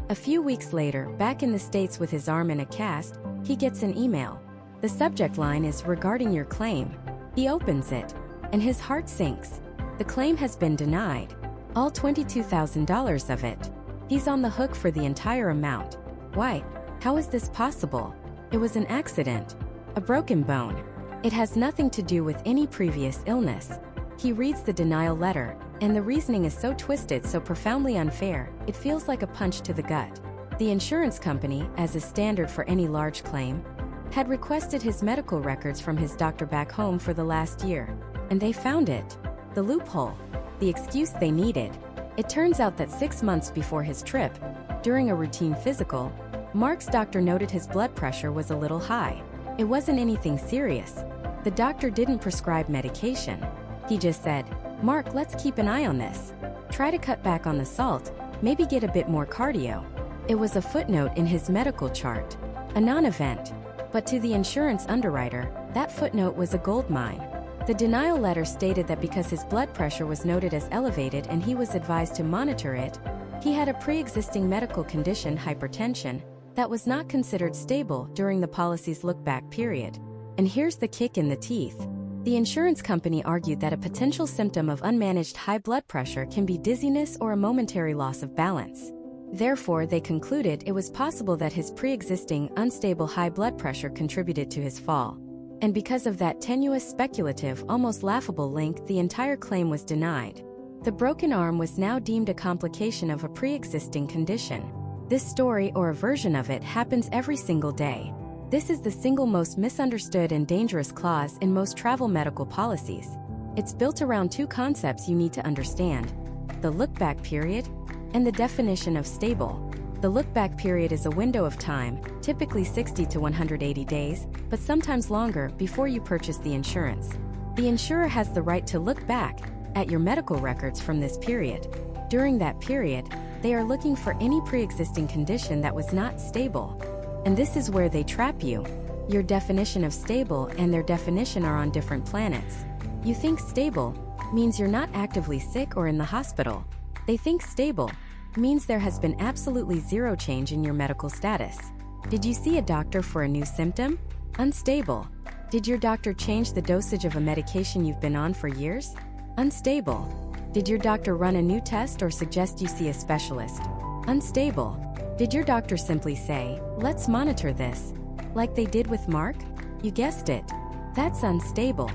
A few weeks later, back in the States with his arm in a cast, he gets an email. The subject line is regarding your claim. He opens it, and his heart sinks. The claim has been denied. All $22,000 of it. He's on the hook for the entire amount. Why? How is this possible? It was an accident. A broken bone. It has nothing to do with any previous illness. He reads the denial letter, and the reasoning is so twisted, so profoundly unfair, it feels like a punch to the gut. The insurance company, as is standard for any large claim, had requested his medical records from his doctor back home for the last year, and they found it. The loophole. The excuse they needed. It turns out that 6 months before his trip, during a routine physical, Mark's doctor noted his blood pressure was a little high. It wasn't anything serious. The doctor didn't prescribe medication. He just said, Mark, let's keep an eye on this. Try to cut back on the salt, maybe get a bit more cardio. It was a footnote in his medical chart. A non-event. But to the insurance underwriter, that footnote was a goldmine. The denial letter stated that because his blood pressure was noted as elevated and he was advised to monitor it, he had a pre-existing medical condition, hypertension, that was not considered stable during the policy's look-back period. And here's the kick in the teeth. The insurance company argued that a potential symptom of unmanaged high blood pressure can be dizziness or a momentary loss of balance. Therefore, they concluded it was possible that his pre-existing unstable high blood pressure contributed to his fall. And because of that tenuous, speculative, almost laughable link, the entire claim was denied. The broken arm was now deemed a complication of a pre-existing condition. This story, or a version of it, happens every single day. This is the single most misunderstood and dangerous clause in most travel medical policies. It's built around two concepts you need to understand: the look-back period and the definition of stable. The look-back period is a window of time, typically 60 to 180 days, but sometimes longer, before you purchase the insurance. The insurer has the right to look back at your medical records from this period. During that period, they are looking for any pre-existing condition that was not stable. And this is where they trap you. Your definition of stable and their definition are on different planets. You think stable means you're not actively sick or in the hospital. They think stable means there has been absolutely zero change in your medical status. Did you see a doctor for a new symptom? Unstable. Did your doctor change the dosage of a medication you've been on for years? Unstable. Did your doctor run a new test or suggest you see a specialist? Unstable. Did your doctor simply say, let's monitor this, like they did with Mark? You guessed it. That's unstable.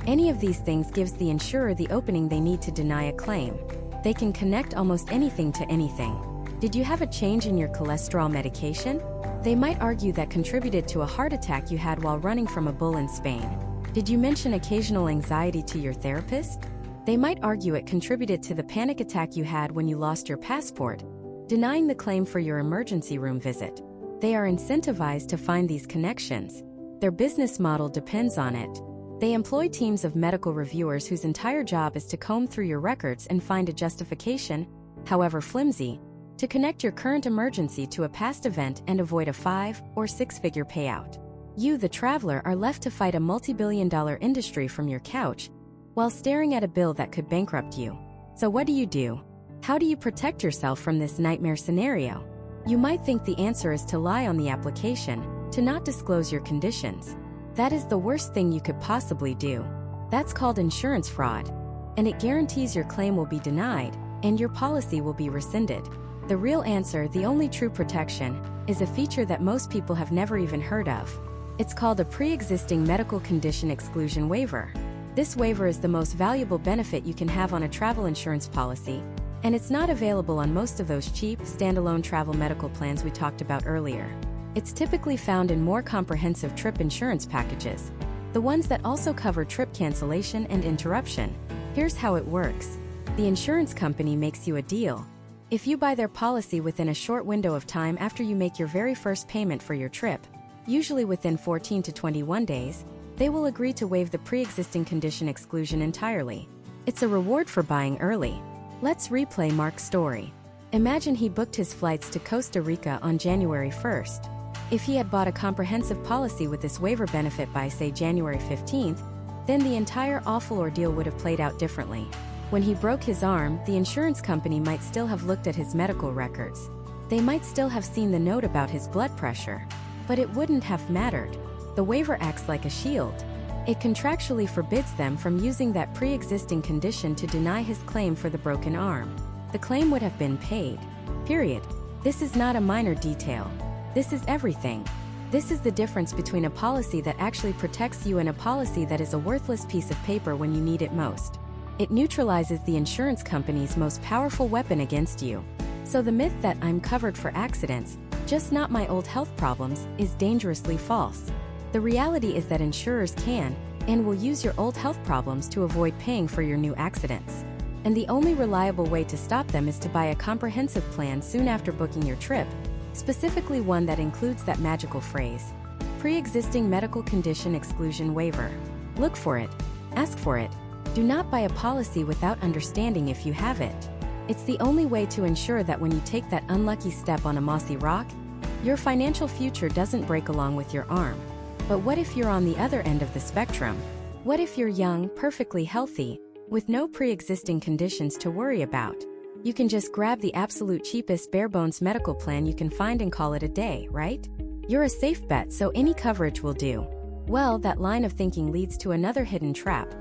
Any of these things gives the insurer the opening they need to deny a claim. They can connect almost anything to anything. Did you have a change in your cholesterol medication? They might argue that contributed to a heart attack you had while running from a bull in Spain. Did you mention occasional anxiety to your therapist? They might argue it contributed to the panic attack you had when you lost your passport, denying the claim for your emergency room visit. They are incentivized to find these connections. Their business model depends on it. They employ teams of medical reviewers whose entire job is to comb through your records and find a justification, however flimsy, to connect your current emergency to a past event and avoid a 5- or 6-figure payout. You, the traveler, are left to fight a multi-billion-dollar industry from your couch while staring at a bill that could bankrupt you. So what do? How do you protect yourself from this nightmare scenario? You might think the answer is to lie on the application, to not disclose your conditions. That is the worst thing you could possibly do. That's called insurance fraud. And it guarantees your claim will be denied, and your policy will be rescinded. The real answer, the only true protection, is a feature that most people have never even heard of. It's called a pre-existing medical condition exclusion waiver. This waiver is the most valuable benefit you can have on a travel insurance policy, and it's not available on most of those cheap, standalone travel medical plans we talked about earlier. It's typically found in more comprehensive trip insurance packages, the ones that also cover trip cancellation and interruption. Here's how it works. The insurance company makes you a deal. If you buy their policy within a short window of time after you make your very first payment for your trip, usually within 14 to 21 days, they will agree to waive the pre-existing condition exclusion entirely. It's a reward for buying early. Let's replay Mark's story. Imagine he booked his flights to Costa Rica on January 1st. If he had bought a comprehensive policy with this waiver benefit by, say, January 15th, then the entire awful ordeal would have played out differently. When he broke his arm, the insurance company might still have looked at his medical records. They might still have seen the note about his blood pressure. But it wouldn't have mattered. The waiver acts like a shield. It contractually forbids them from using that pre-existing condition to deny his claim for the broken arm. The claim would have been paid. Period. This is not a minor detail. This is everything. This is the difference between a policy that actually protects you and a policy that is a worthless piece of paper when you need it most. It neutralizes the insurance company's most powerful weapon against you. So the myth that I'm covered for accidents, just not my old health problems, is dangerously false. The reality is that insurers can and will use your old health problems to avoid paying for your new accidents. And the only reliable way to stop them is to buy a comprehensive plan soon after booking your trip, specifically one that includes that magical phrase, pre-existing medical condition exclusion waiver. Look for it. Ask for it. Do not buy a policy without understanding if you have it. It's the only way to ensure that when you take that unlucky step on a mossy rock, your financial future doesn't break along with your arm. But what if you're on the other end of the spectrum? What if you're young, perfectly healthy, with no pre-existing conditions to worry about? You can just grab the absolute cheapest bare-bones medical plan you can find and call it a day, right? You're a safe bet, so any coverage will do. Well, that line of thinking leads to another hidden trap.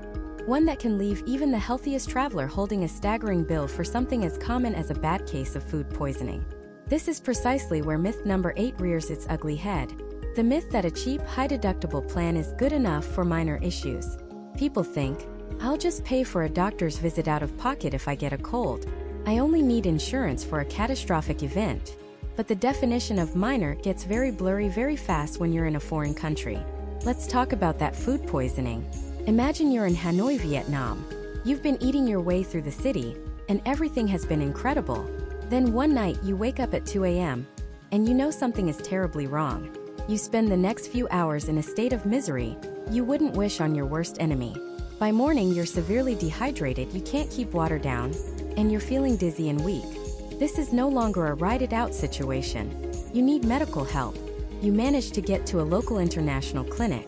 One that can leave even the healthiest traveler holding a staggering bill for something as common as a bad case of food poisoning. This is precisely where myth number 8 rears its ugly head. The myth that a cheap, high-deductible plan is good enough for minor issues. People think, I'll just pay for a doctor's visit out of pocket if I get a cold. I only need insurance for a catastrophic event. But the definition of minor gets very blurry very fast when you're in a foreign country. Let's talk about that food poisoning. Imagine you're in Hanoi, Vietnam. You've been eating your way through the city, and everything has been incredible. Then one night you wake up at 2 a.m., and you know something is terribly wrong. You spend the next few hours in a state of misery you wouldn't wish on your worst enemy. By morning you're severely dehydrated, you can't keep water down, and you're feeling dizzy and weak. This is no longer a ride-it-out situation. You need medical help. You manage to get to a local international clinic.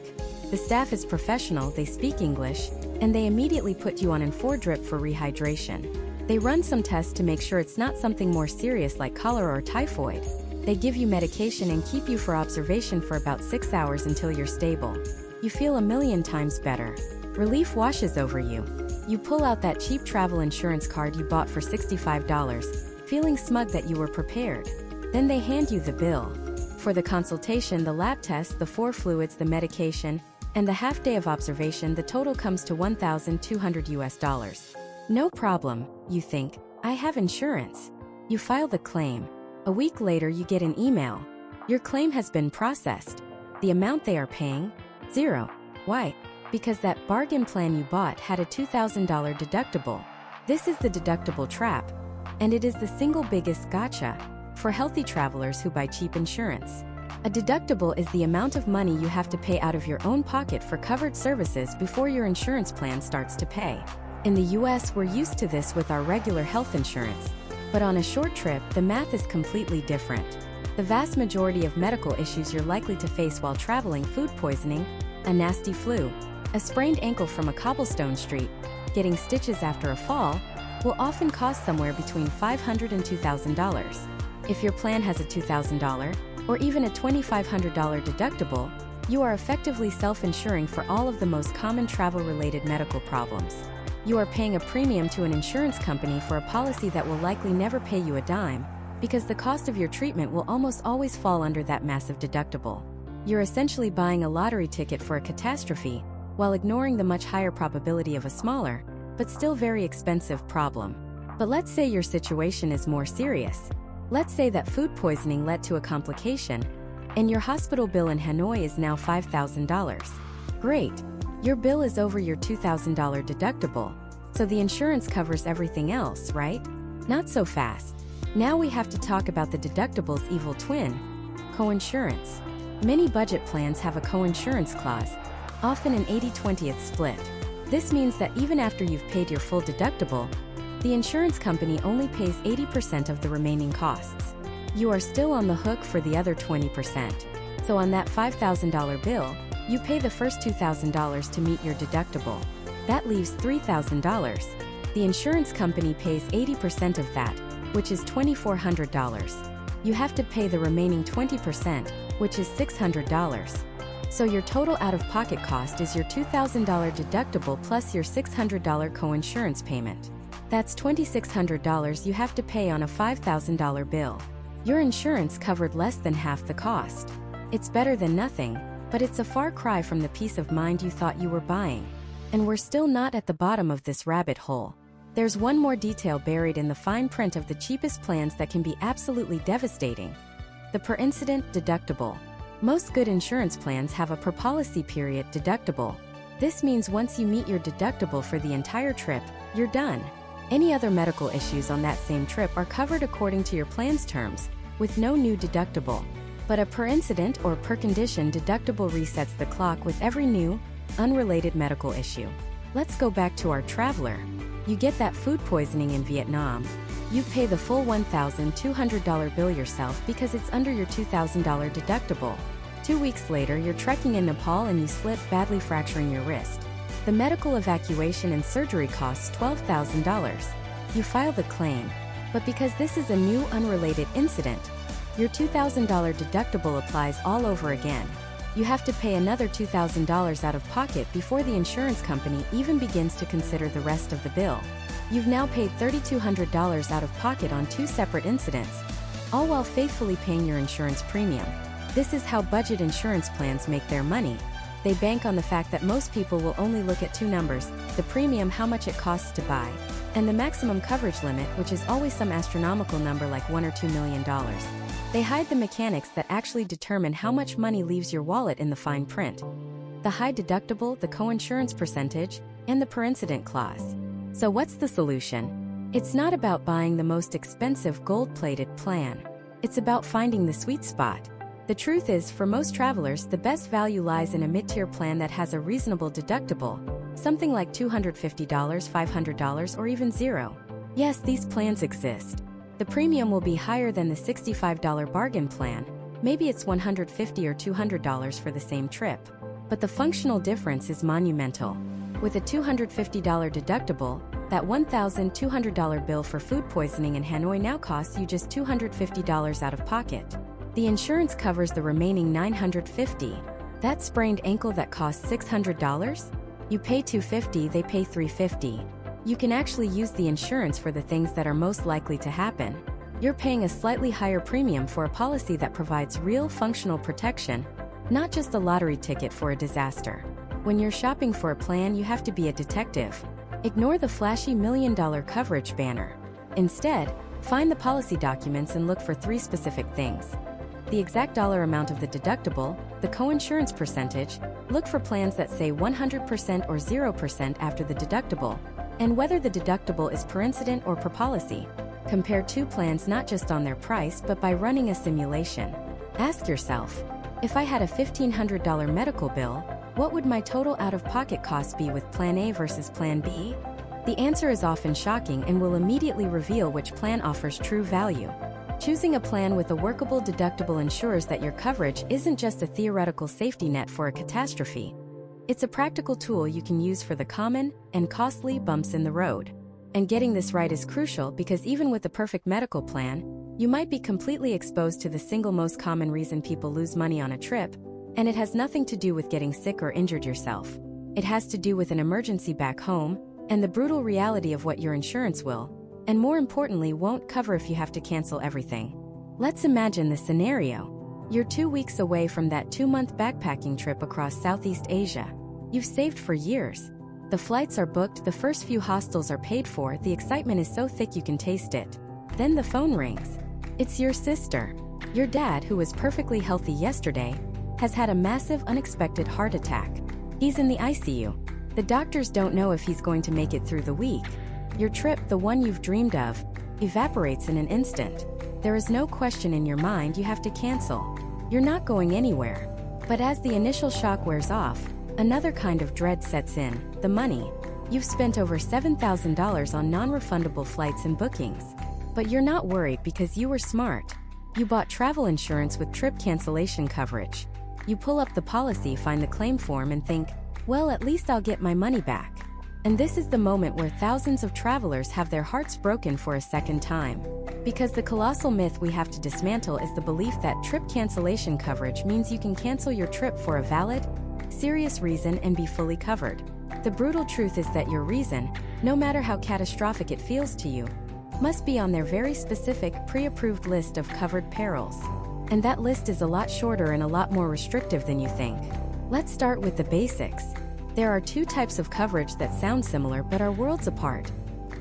The staff is professional, they speak English, and they immediately put you on an 4 drip for rehydration. They run some tests to make sure it's not something more serious like cholera or typhoid. They give you medication and keep you for observation for about 6 hours until you're stable. You feel a million times better. Relief washes over you. You pull out that cheap travel insurance card you bought for $65, feeling smug that you were prepared. Then they hand you the bill. For the consultation, the lab test, the 4 fluids, the medication, and the half day of observation, the total comes to $1,200 US. No problem, you think, I have insurance. You file the claim. A week later you get an email. Your claim has been processed. The amount they are paying? $0. Why? Because that bargain plan you bought had a $2,000 deductible. This is the deductible trap. And it is the single biggest gotcha for healthy travelers who buy cheap insurance. A deductible is the amount of money you have to pay out of your own pocket for covered services before your insurance plan starts to pay. In the US, we're used to this with our regular health insurance. But on a short trip, the math is completely different. The vast majority of medical issues you're likely to face while traveling, food poisoning, a nasty flu, a sprained ankle from a cobblestone street, getting stitches after a fall, will often cost somewhere between $500 and $2,000. If your plan has a $2,000 or even a $2,500 deductible, you are effectively self-insuring for all of the most common travel-related medical problems. You are paying a premium to an insurance company for a policy that will likely never pay you a dime, because the cost of your treatment will almost always fall under that massive deductible. You're essentially buying a lottery ticket for a catastrophe, while ignoring the much higher probability of a smaller, but still very expensive problem. But let's say your situation is more serious. Let's say that food poisoning led to a complication, and your hospital bill in Hanoi is now $5,000. Great! Your bill is over your $2,000 deductible, so the insurance covers everything else, right? Not so fast. Now we have to talk about the deductible's evil twin, coinsurance. Many budget plans have a coinsurance clause, often an 80-20th split. This means that even after you've paid your full deductible, the insurance company only pays 80% of the remaining costs. You are still on the hook for the other 20%. So on that $5,000 bill, you pay the first $2,000 to meet your deductible. That leaves $3,000. The insurance company pays 80% of that, which is $2,400. You have to pay the remaining 20%, which is $600. So your total out-of-pocket cost is your $2,000 deductible plus your $600 coinsurance payment. That's $2,600 you have to pay on a $5,000 bill. Your insurance covered less than half the cost. It's better than nothing, but it's a far cry from the peace of mind you thought you were buying. And we're still not at the bottom of this rabbit hole. There's one more detail buried in the fine print of the cheapest plans that can be absolutely devastating: the per-incident deductible. Most good insurance plans have a per-policy period deductible. This means once you meet your deductible for the entire trip, you're done. Any other medical issues on that same trip are covered according to your plan's terms, with no new deductible. But a per-incident or per-condition deductible resets the clock with every new, unrelated medical issue. Let's go back to our traveler. You get that food poisoning in Vietnam. You pay the full $1,200 bill yourself because it's under your $2,000 deductible. 2 weeks later, you're trekking in Nepal and you slip, badly fracturing your wrist. The medical evacuation and surgery costs $12,000. You file the claim, but because this is a new unrelated incident, your $2,000 deductible applies all over again. You have to pay another $2,000 out of pocket before the insurance company even begins to consider the rest of the bill. You've now paid $3,200 out of pocket on 2 separate incidents, all while faithfully paying your insurance premium. This is how budget insurance plans make their money. They bank on the fact that most people will only look at 2 numbers: the premium, how much it costs to buy, and the maximum coverage limit, which is always some astronomical number like $1 or $2 million. They hide the mechanics that actually determine how much money leaves your wallet in the fine print: the high deductible, the coinsurance percentage, and the per-incident clause. So what's the solution? It's not about buying the most expensive gold-plated plan. It's about finding the sweet spot. The truth is, for most travelers, the best value lies in a mid-tier plan that has a reasonable deductible, something like $250, $500, or even $0. Yes, these plans exist. The premium will be higher than the $65 bargain plan. Maybe it's $150 or $200 for the same trip. But the functional difference is monumental. With a $250 deductible, that $1,200 bill for food poisoning in Hanoi now costs you just $250 out of pocket. The insurance covers the remaining $950. That sprained ankle that costs $600? You pay $250, they pay $350. You can actually use the insurance for the things that are most likely to happen. You're paying a slightly higher premium for a policy that provides real functional protection, not just a lottery ticket for a disaster. When you're shopping for a plan, you have to be a detective. Ignore the flashy $1 million coverage banner. Instead, find the policy documents and look for 3 specific things: the exact dollar amount of the deductible, the coinsurance percentage, look for plans that say 100% or 0% after the deductible, and whether the deductible is per incident or per policy. Compare 2 plans not just on their price but by running a simulation. Ask yourself, if I had a $1,500 medical bill, what would my total out-of-pocket cost be with Plan A versus Plan B? The answer is often shocking and will immediately reveal which plan offers true value. Choosing a plan with a workable deductible ensures that your coverage isn't just a theoretical safety net for a catastrophe. It's a practical tool you can use for the common and costly bumps in the road. And getting this right is crucial because even with the perfect medical plan, you might be completely exposed to the single most common reason people lose money on a trip, and it has nothing to do with getting sick or injured yourself. It has to do with an emergency back home, and the brutal reality of what your insurance will, and more importantly, won't cover if you have to cancel everything. Let's imagine the scenario. You're 2 weeks away from that 2-month backpacking trip across Southeast Asia. You've saved for years. The flights are booked, the first few hostels are paid for, the excitement is so thick you can taste it. Then the phone rings. It's your sister. Your dad, who was perfectly healthy yesterday, has had a massive unexpected heart attack. He's in the ICU. The doctors don't know if he's going to make it through the week. Your trip, the one you've dreamed of, evaporates in an instant. There is no question in your mind you have to cancel. You're not going anywhere. But as the initial shock wears off, another kind of dread sets in, the money. You've spent over $7,000 on non-refundable flights and bookings. But you're not worried because you were smart. You bought travel insurance with trip cancellation coverage. You pull up the policy, find the claim form, and think, well, at least I'll get my money back. And this is the moment where thousands of travelers have their hearts broken for a second time. Because the colossal myth we have to dismantle is the belief that trip cancellation coverage means you can cancel your trip for a valid, serious reason and be fully covered. The brutal truth is that your reason, no matter how catastrophic it feels to you, must be on their very specific, pre-approved list of covered perils. And that list is a lot shorter and a lot more restrictive than you think. Let's start with the basics. There are 2 types of coverage that sound similar but are worlds apart: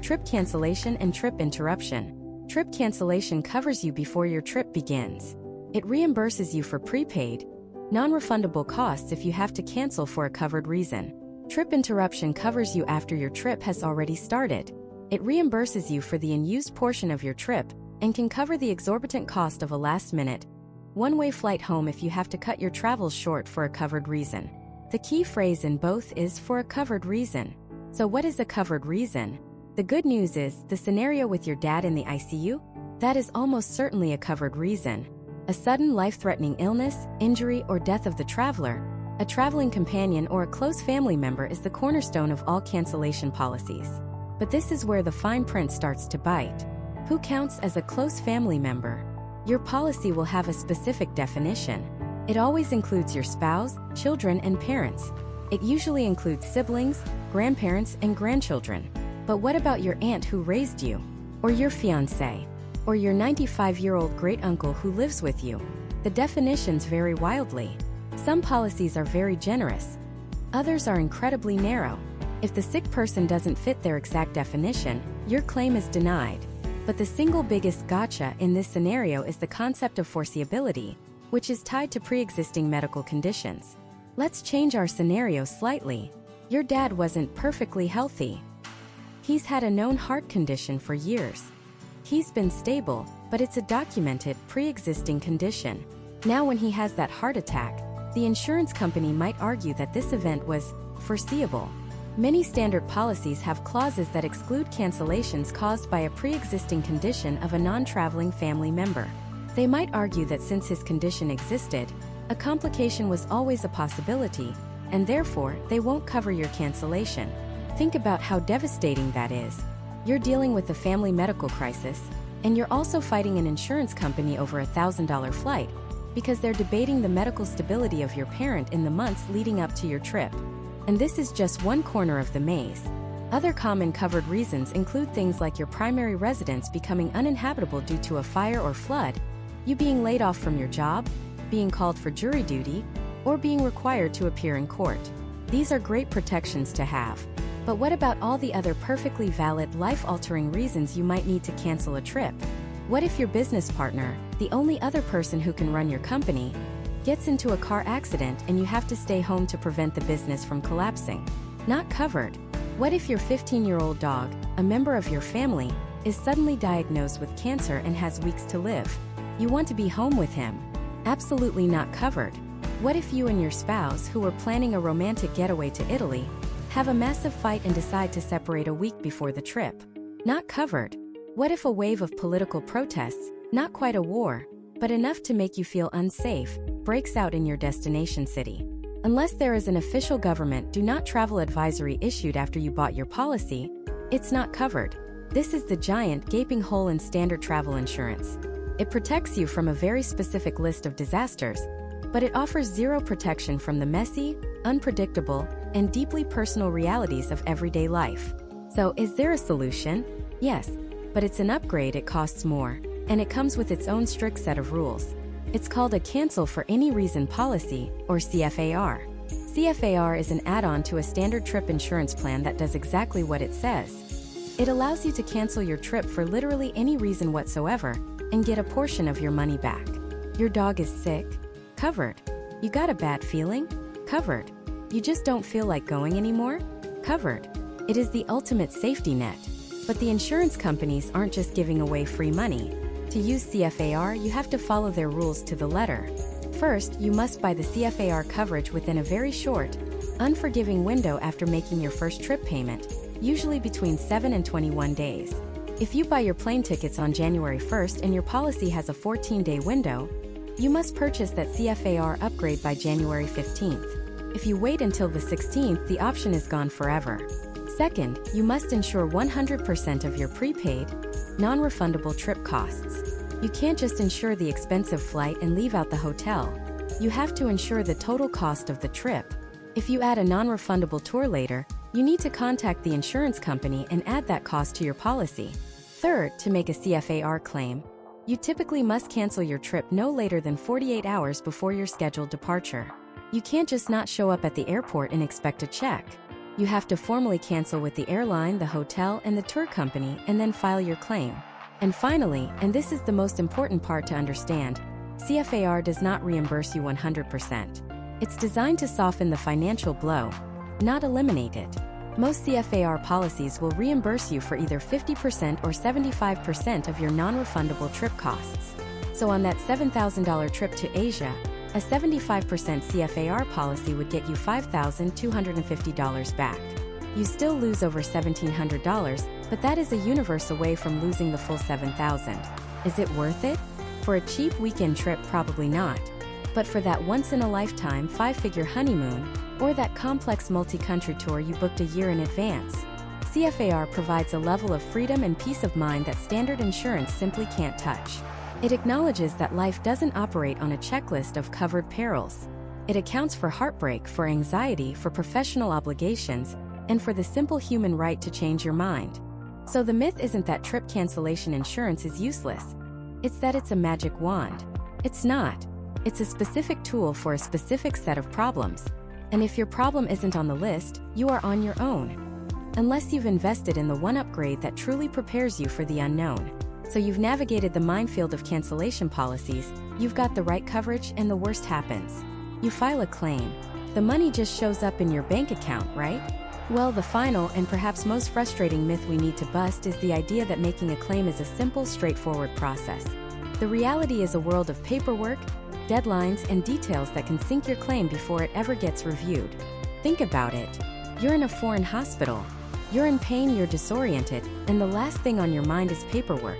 trip cancellation and trip interruption. Trip cancellation covers you before your trip begins. It reimburses you for prepaid, non-refundable costs if you have to cancel for a covered reason. Trip interruption covers you after your trip has already started. It reimburses you for the unused portion of your trip and can cover the exorbitant cost of a last-minute, one-way flight home if you have to cut your travels short for a covered reason. The key phrase in both is "for a covered reason." So what is a covered reason? The good news is, the scenario with your dad in the ICU? That is almost certainly a covered reason. A sudden life-threatening illness, injury, or death of the traveler, a traveling companion, or a close family member is the cornerstone of all cancellation policies. But this is where the fine print starts to bite. Who counts as a close family member? Your policy will have a specific definition. It always includes your spouse, children, and parents. It usually includes siblings, grandparents, and grandchildren. But what about your aunt who raised you? Or your fiancé? Or your 95-year-old great-uncle who lives with you? The definitions vary wildly. Some policies are very generous. Others are incredibly narrow. If the sick person doesn't fit their exact definition, your claim is denied. But the single biggest gotcha in this scenario is the concept of foreseeability, which is tied to pre-existing medical conditions. Let's change our scenario slightly. Your dad wasn't perfectly healthy. He's had a known heart condition for years. He's been stable, but it's a documented, pre-existing condition. Now when he has that heart attack, the insurance company might argue that this event was foreseeable. Many standard policies have clauses that exclude cancellations caused by a pre-existing condition of a non-traveling family member. They might argue that since his condition existed, a complication was always a possibility, and therefore, they won't cover your cancellation. Think about how devastating that is. You're dealing with a family medical crisis, and you're also fighting an insurance company over a $1,000 flight, because they're debating the medical stability of your parent in the months leading up to your trip. And this is just one corner of the maze. Other common covered reasons include things like your primary residence becoming uninhabitable due to a fire or flood, you being laid off from your job, being called for jury duty, or being required to appear in court. These are great protections to have. But what about all the other perfectly valid, life-altering reasons you might need to cancel a trip? What if your business partner, the only other person who can run your company, gets into a car accident and you have to stay home to prevent the business from collapsing? Not covered. What if your 15-year-old dog, a member of your family, is suddenly diagnosed with cancer and has weeks to live? You want to be home with him. Absolutely not covered. What if you and your spouse, who were planning a romantic getaway to Italy, have a massive fight and decide to separate a week before the trip? Not covered. What if a wave of political protests, not quite a war, but enough to make you feel unsafe, breaks out in your destination city? Unless there is an official government do not travel advisory issued after you bought your policy, it's not covered. This is the giant, gaping hole in standard travel insurance. It protects you from a very specific list of disasters, but it offers zero protection from the messy, unpredictable, and deeply personal realities of everyday life. So, is there a solution? Yes, but it's an upgrade. It costs more, and it comes with its own strict set of rules. It's called a Cancel for Any Reason policy, or CFAR. CFAR is an add-on to a standard trip insurance plan that does exactly what it says. It allows you to cancel your trip for literally any reason whatsoever and get a portion of your money back. Your dog is sick? Covered. You got a bad feeling? Covered. You just don't feel like going anymore? Covered. It is the ultimate safety net. But the insurance companies aren't just giving away free money. To use CFAR, you have to follow their rules to the letter. First, you must buy the CFAR coverage within a very short, unforgiving window after making your first trip payment, usually between 7 and 21 days. If you buy your plane tickets on January 1st and your policy has a 14-day window, you must purchase that CFAR upgrade by January 15th. If you wait until the 16th, the option is gone forever. Second, you must insure 100% of your prepaid, non-refundable trip costs. You can't just insure the expensive flight and leave out the hotel. You have to insure the total cost of the trip. If you add a non-refundable tour later, you need to contact the insurance company and add that cost to your policy. Third, to make a CFAR claim, you typically must cancel your trip no later than 48 hours before your scheduled departure. You can't just not show up at the airport and expect a check. You have to formally cancel with the airline, the hotel, and the tour company, and then file your claim. And finally, and this is the most important part to understand, CFAR does not reimburse you 100%. It's designed to soften the financial blow, not eliminate it. Most CFAR policies will reimburse you for either 50% or 75% of your non-refundable trip costs. So on that $7,000 trip to Asia, a 75% CFAR policy would get you $5,250 back. You still lose over $1,700, but that is a universe away from losing the full $7,000. Is it worth it? For a cheap weekend trip, probably not. But for that once-in-a-lifetime 5-figure honeymoon, or that complex multi-country tour you booked a year in advance, CFAR provides a level of freedom and peace of mind that standard insurance simply can't touch. It acknowledges that life doesn't operate on a checklist of covered perils. It accounts for heartbreak, for anxiety, for professional obligations, and for the simple human right to change your mind. So the myth isn't that trip cancellation insurance is useless. It's that it's a magic wand. It's not. It's a specific tool for a specific set of problems. And if your problem isn't on the list, you are on your own. Unless you've invested in the one upgrade that truly prepares you for the unknown. So you've navigated the minefield of cancellation policies, you've got the right coverage, and the worst happens. You file a claim. The money just shows up in your bank account, right? Well, the final and perhaps most frustrating myth we need to bust is the idea that making a claim is a simple, straightforward process. The reality is a world of paperwork, deadlines, and details that can sink your claim before it ever gets reviewed. Think about it. You're in a foreign hospital. You're in pain, you're disoriented, and the last thing on your mind is paperwork.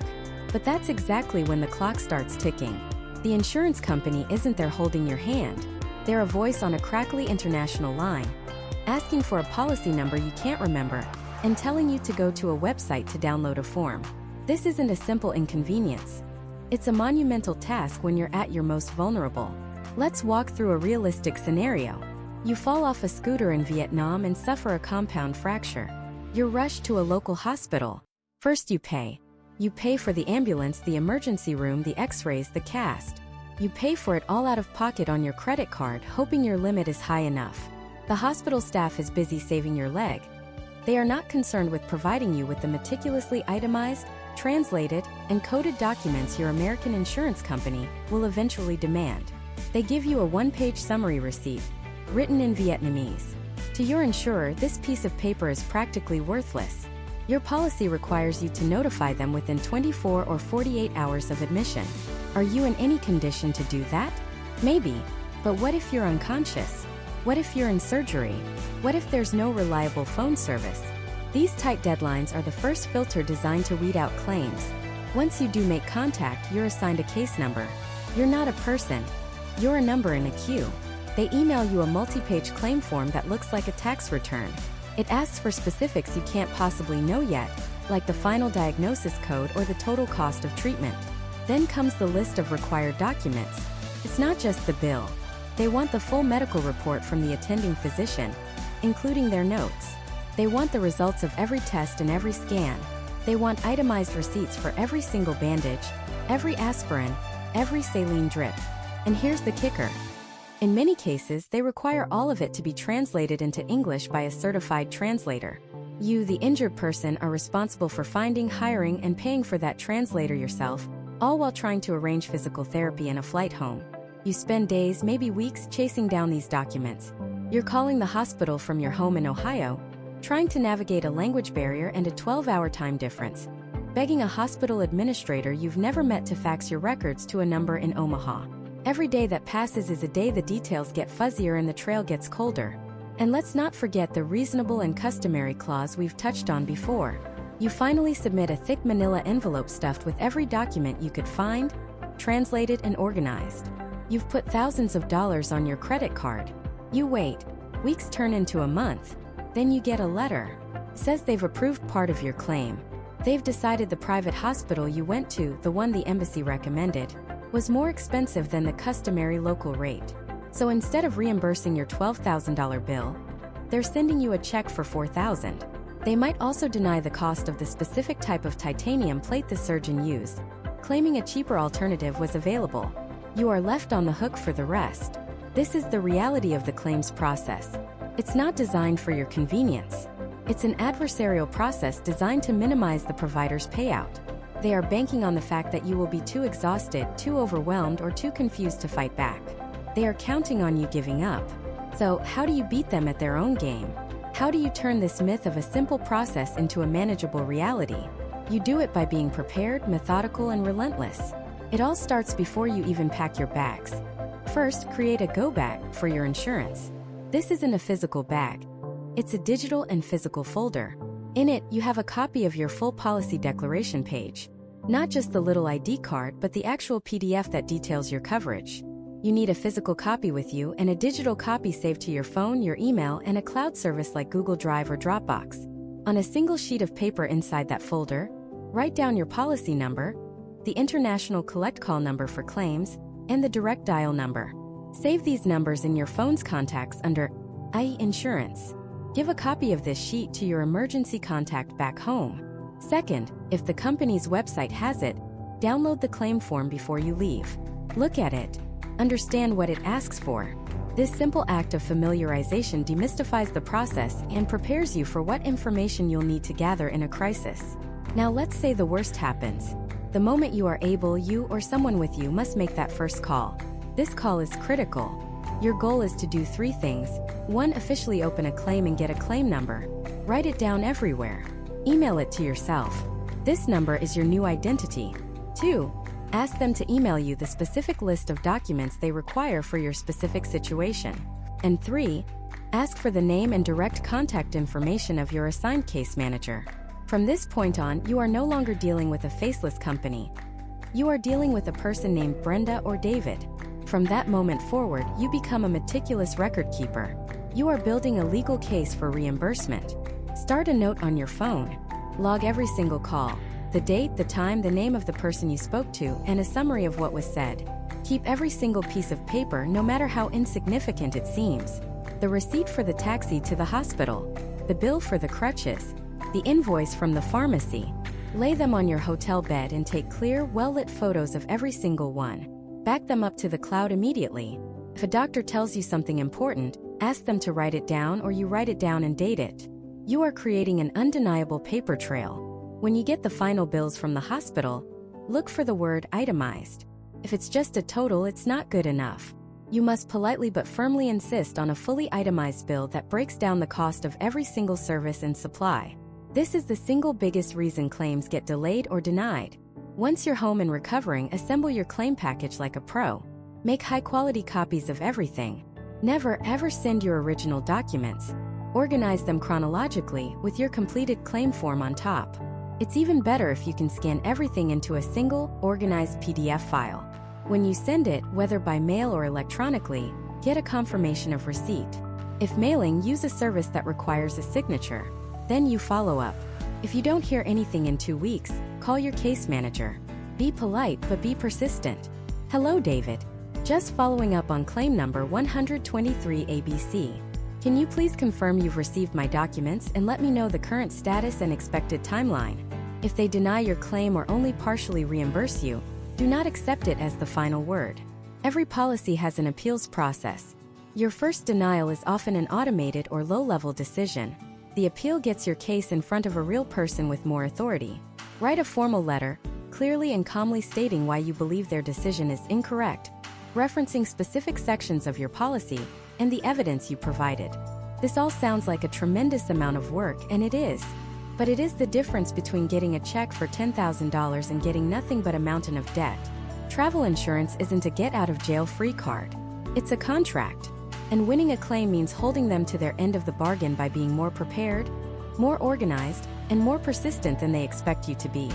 But that's exactly when the clock starts ticking. The insurance company isn't there holding your hand. They're a voice on a crackly international line, asking for a policy number you can't remember, and telling you to go to a website to download a form. This isn't a simple inconvenience. It's a monumental task when you're at your most vulnerable. Let's walk through a realistic scenario. You fall off a scooter in Vietnam and suffer a compound fracture. You're rushed to a local hospital. First you pay. You pay for the ambulance, the emergency room, the x-rays, the cast. You pay for it all out of pocket on your credit card, hoping your limit is high enough. The hospital staff is busy saving your leg. They are not concerned with providing you with the meticulously itemized, translated, and coded documents your American insurance company will eventually demand. They give you a one-page summary receipt, written in Vietnamese. To your insurer, this piece of paper is practically worthless. Your policy requires you to notify them within 24 or 48 hours of admission. Are you in any condition to do that? Maybe. But what if you're unconscious? What if you're in surgery? What if there's no reliable phone service? These tight deadlines are the first filter designed to weed out claims. Once you do make contact, you're assigned a case number. You're not a person. You're a number in a queue. They email you a multi-page claim form that looks like a tax return. It asks for specifics you can't possibly know yet, like the final diagnosis code or the total cost of treatment. Then comes the list of required documents. It's not just the bill. They want the full medical report from the attending physician, including their notes. They want the results of every test and every scan. They want itemized receipts for every single bandage, every aspirin, every saline drip. And here's the kicker. In many cases, they require all of it to be translated into English by a certified translator. You, the injured person, are responsible for finding, hiring, and paying for that translator yourself, all while trying to arrange physical therapy and a flight home. You spend days, maybe weeks, chasing down these documents. You're calling the hospital from your home in Ohio, trying to navigate a language barrier and a 12-hour time difference, begging a hospital administrator you've never met to fax your records to a number in Omaha. Every day that passes is a day the details get fuzzier and the trail gets colder. And let's not forget the reasonable and customary clause we've touched on before. You finally submit a thick manila envelope stuffed with every document you could find, translated, and organized. You've put thousands of dollars on your credit card. You wait. Weeks turn into a month. Then you get a letter. Says they've approved part of your claim. They've decided the private hospital you went to, the one the embassy recommended, was more expensive than the customary local rate. So instead of reimbursing your $12,000 bill, they're sending you a check for $4,000. They might also deny the cost of the specific type of titanium plate the surgeon used, claiming a cheaper alternative was available. You are left on the hook for the rest. This is the reality of the claims process. It's not designed for your convenience. It's an adversarial process designed to minimize the provider's payout. They are banking on the fact that you will be too exhausted, too overwhelmed, or too confused to fight back. They are counting on you giving up. So, how do you beat them at their own game? How do you turn this myth of a simple process into a manageable reality? You do it by being prepared, methodical, and relentless. It all starts before you even pack your bags. First, create a go bag for your insurance. This isn't a physical bag. It's a digital and physical folder. In it, you have a copy of your full policy declaration page. Not just the little ID card, but the actual PDF that details your coverage. You need a physical copy with you and a digital copy saved to your phone, your email, and a cloud service like Google Drive or Dropbox. On a single sheet of paper inside that folder, write down your policy number, the international collect call number for claims, and the direct dial number. Save these numbers in your phone's contacts under IE Insurance. Give a copy of this sheet to your emergency contact back home. Second, if the company's website has it, download the claim form before you leave. Look at it. Understand what it asks for. This simple act of familiarization demystifies the process and prepares you for what information you'll need to gather in a crisis. Now let's say the worst happens. The moment you are able, you or someone with you must make that first call. This call is critical. Your goal is to do 3 things. 1. Officially open a claim and get a claim number. Write it down everywhere. Email it to yourself. This number is your new identity. 2. Ask them to email you the specific list of documents they require for your specific situation. And 3. Ask for the name and direct contact information of your assigned case manager. From this point on, you are no longer dealing with a faceless company. You are dealing with a person named Brenda or David. From that moment forward, you become a meticulous record keeper. You are building a legal case for reimbursement. Start a note on your phone. Log every single call. The date, the time, the name of the person you spoke to, and a summary of what was said. Keep every single piece of paper, no matter how insignificant it seems. The receipt for the taxi to the hospital. The bill for the crutches. The invoice from the pharmacy. Lay them on your hotel bed and take clear, well-lit photos of every single one. Back them up to the cloud immediately. If a doctor tells you something important, ask them to write it down, or you write it down and date it. You are creating an undeniable paper trail. When you get the final bills from the hospital, look for the word itemized. If it's just a total, it's not good enough. You must politely but firmly insist on a fully itemized bill that breaks down the cost of every single service and supply. This is the single biggest reason claims get delayed or denied. Once you're home and recovering, assemble your claim package like a pro. Make high-quality copies of everything. Never ever send your original documents. Organize them chronologically, with your completed claim form on top. It's even better if you can scan everything into a single, organized PDF file. When you send it, whether by mail or electronically, get a confirmation of receipt. If mailing, use a service that requires a signature. Then you follow up. If you don't hear anything in 2 weeks, call your case manager. Be polite, but be persistent. Hello, David. Just following up on claim number 123 ABC. Can you please confirm you've received my documents and let me know the current status and expected timeline? If they deny your claim or only partially reimburse you, do not accept it as the final word. Every policy has an appeals process. Your first denial is often an automated or low-level decision. The appeal gets your case in front of a real person with more authority. Write a formal letter, clearly and calmly stating why you believe their decision is incorrect, referencing specific sections of your policy and the evidence you provided. This all sounds like a tremendous amount of work, and it is. But it is the difference between getting a check for $10,000 and getting nothing but a mountain of debt. Travel insurance isn't a get-out-of-jail-free card. It's a contract. And winning a claim means holding them to their end of the bargain by being more prepared, more organized, and more persistent than they expect you to be.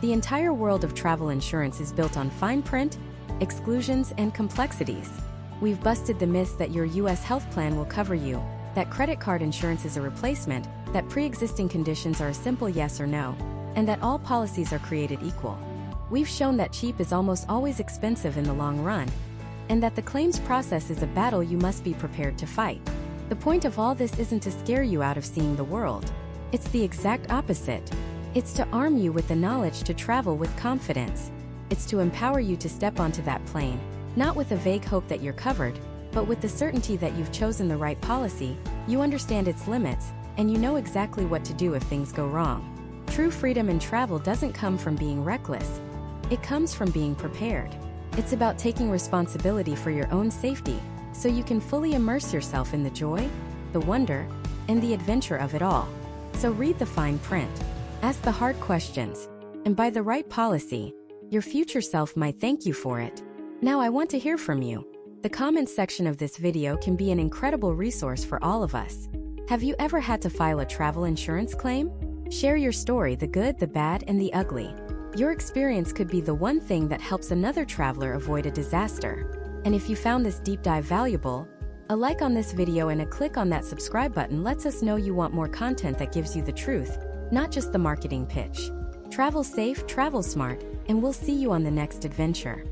The entire world of travel insurance is built on fine print, exclusions, and complexities. We've busted the myths that your U.S. health plan will cover you, that credit card insurance is a replacement, that pre-existing conditions are a simple yes or no, and that all policies are created equal. We've shown that cheap is almost always expensive in the long run, and that the claims process is a battle you must be prepared to fight. The point of all this isn't to scare you out of seeing the world. It's the exact opposite. It's to arm you with the knowledge to travel with confidence. It's to empower you to step onto that plane, not with a vague hope that you're covered, but with the certainty that you've chosen the right policy, you understand its limits, and you know exactly what to do if things go wrong. True freedom in travel doesn't come from being reckless. It comes from being prepared. It's about taking responsibility for your own safety, so you can fully immerse yourself in the joy, the wonder, and the adventure of it all. So read the fine print. Ask the hard questions. And by the right policy, your future self might thank you for it. Now I want to hear from you. The comments section of this video can be an incredible resource for all of us. Have you ever had to file a travel insurance claim? Share your story, the good, the bad, and the ugly. Your experience could be the one thing that helps another traveler avoid a disaster. And if you found this deep dive valuable, a like on this video and a click on that subscribe button lets us know you want more content that gives you the truth, not just the marketing pitch. Travel safe, travel smart, and we'll see you on the next adventure.